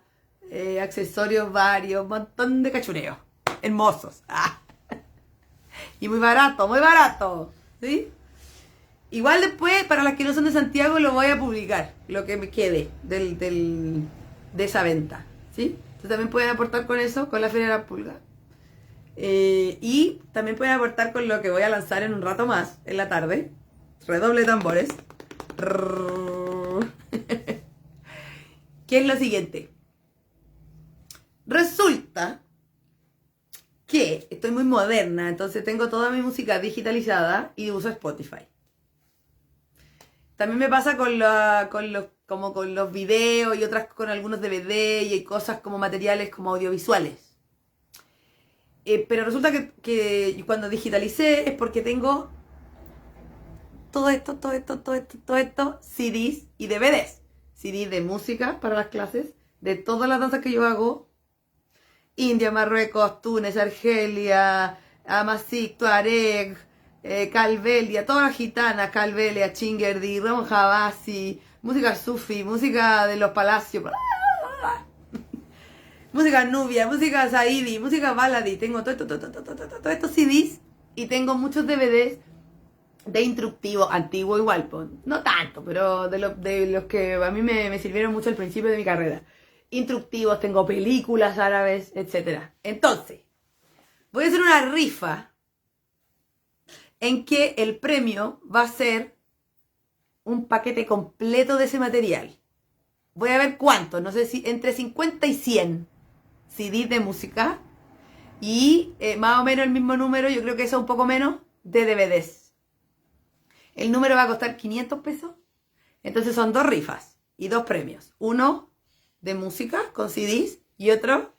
accesorios varios, un montón de cachureos. Hermosos. Y muy barato. ¿Sí? Igual después, para las que no son de Santiago, lo voy a publicar, lo que me quede de esa venta. ¿Sí? Entonces también pueden aportar con eso, con la Feria de la Pulga. Y también pueden aportar con lo que voy a lanzar en un rato más, en la tarde. Redoble de tambores. ¿Qué es lo siguiente? Resulta que estoy muy moderna, entonces tengo toda mi música digitalizada y uso Spotify. También me pasa con los videos y otras con algunos DVD y hay cosas como materiales como audiovisuales. Pero resulta que cuando digitalicé es porque tengo todo esto, CDs y DVDs. CDs de música para las clases, de todas las danzas que yo hago. India, Marruecos, Túnez, Argelia, Amasik, Tuareg, Calvelia, todas las gitanas, Calvelia, Chingerdi, Ramon Jabasi, música sufi, música de los palacios, música nubia, música saidi, música baladi, tengo todos estos CDs y tengo muchos DVDs de instructivo, antiguo igual, pues, no tanto, pero de los que a mí me sirvieron mucho al principio de mi carrera. Instructivos, tengo películas árabes, etc. Entonces, voy a hacer una rifa en que el premio va a ser un paquete completo de ese material. Voy a ver cuánto, no sé si entre 50 y 100 CDs de música y más o menos el mismo número, yo creo que eso un poco menos, de DVDs. El número va a costar 500 pesos. Entonces son 2 rifas y 2 premios. Uno de música con CDs y otro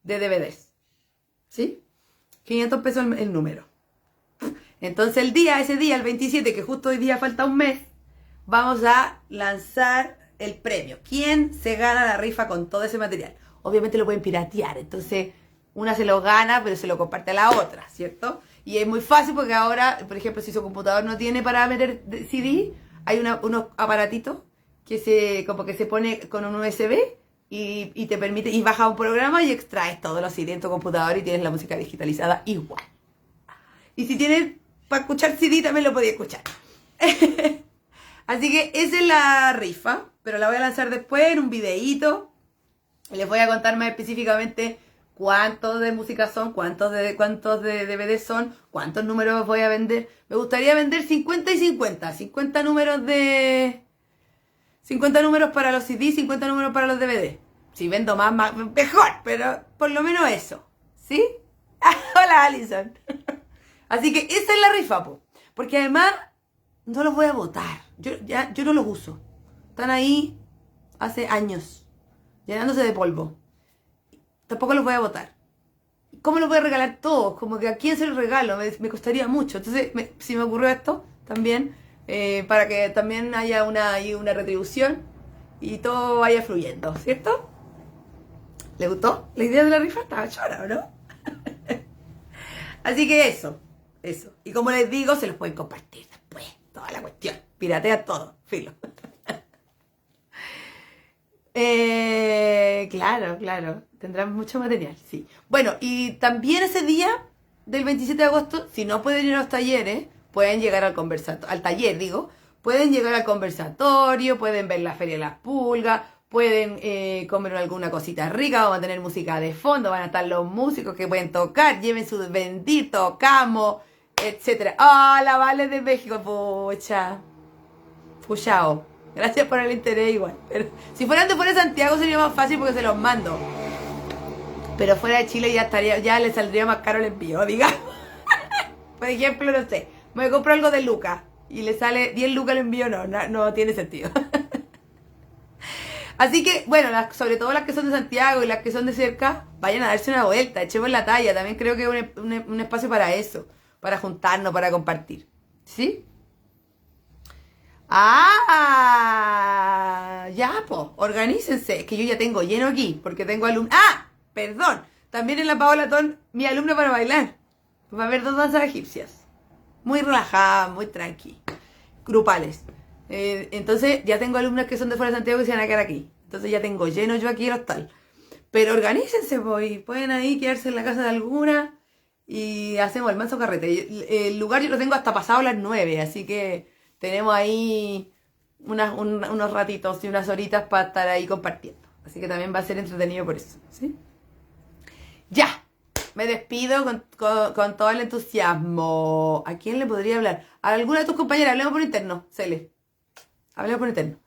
de DVDs. ¿Sí? 500 pesos el número. Entonces ese día, el 27, que justo hoy día falta un mes, vamos a lanzar el premio. ¿Quién se gana la rifa con todo ese material? Obviamente lo pueden piratear, entonces una se lo gana, pero se lo comparte a la otra, ¿cierto? Y es muy fácil porque ahora, por ejemplo, si su computador no tiene para meter CD, hay unos aparatitos que se pone con un USB y te permite, y baja un programa y extraes todos los CD en tu computador y tienes la música digitalizada igual. Y si tienes para escuchar CD también lo podías escuchar. Así que esa es la rifa, pero la voy a lanzar después en un videíto. Les voy a contar más específicamente cuántos de música son, cuántos de DVD son, cuántos números voy a vender. Me gustaría vender 50 y 50. 50 números para los CD, 50 números para los DVD. Si vendo más, mejor, pero por lo menos eso. ¿Sí? Hola, Alison. Así que esa es la rifa, po. Porque además no los voy a botar. Yo no los uso. Están ahí hace años, llenándose de polvo. Tampoco los voy a botar. ¿Cómo los voy a regalar todos? Como que a quién se los regalo, me costaría mucho. Entonces, si me ocurrió esto también, para que también haya una retribución y todo vaya fluyendo, ¿cierto? ¿Le gustó? La idea de la rifa estaba chora, ¿no? Así que eso. Y como les digo, se los pueden compartir después. Toda la cuestión. Piratea todo. Filo. Claro, claro. Tendrán mucho material, sí. Bueno, y también ese día del 27 de agosto, si no pueden ir a los talleres, pueden llegar al conversatorio, al taller, digo, pueden llegar al conversatorio, pueden ver la Feria de las Pulgas, pueden comer alguna cosita rica, vamos a tener música de fondo, van a estar los músicos que pueden tocar, lleven su bendito, camo, etcétera. ¡Ah, la Vale de México! Pucha. Puchao. Gracias por el interés igual. Pero si fueran de fuera de Santiago sería más fácil porque se los mando. Pero fuera de Chile ya le saldría más caro el envío, digamos. Por ejemplo, no sé, me compro algo de Lucas y le sale 10 lucas el envío, no tiene sentido. Así que, bueno, sobre todo las que son de Santiago y las que son de cerca, vayan a darse una vuelta, echemos la talla. También creo que es un espacio para eso, para juntarnos, para compartir. ¿Sí? Ah, ya, pues, organícense. Es que yo ya tengo lleno aquí, porque tengo alumnos. ¡Ah! Perdón. También en la Paola Ton, mi alumna para bailar. Va a haber 2 danzas egipcias. Muy relajadas, muy tranqui. Grupales. Entonces, ya tengo alumnas que son de fuera de Santiago que se van a quedar aquí. Entonces, ya tengo lleno yo aquí el hostal. Pero organícense, pues. Pueden ahí quedarse en la casa de alguna. Y hacemos el manso carrete. El lugar yo lo tengo hasta pasado las 9. Así que tenemos ahí unos ratitos y unas horitas para estar ahí compartiendo. Así que también va a ser entretenido por eso. ¿Sí? Ya, me despido con todo el entusiasmo. ¿A quién le podría hablar? A alguna de tus compañeras, hablemos por interno, Cele. Hablemos por interno.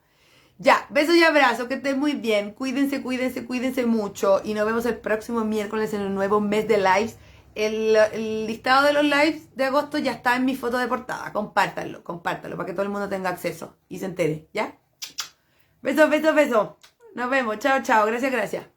Ya, besos y abrazos, que estén muy bien. Cuídense, cuídense, cuídense mucho. Y nos vemos el próximo miércoles en un nuevo mes de lives. El listado de los lives de agosto ya está en mi foto de portada. Compártanlo, para que todo el mundo tenga acceso y se entere, ¿ya? Besos, besos, besos. Nos vemos. Chao, chao. Gracias, gracias.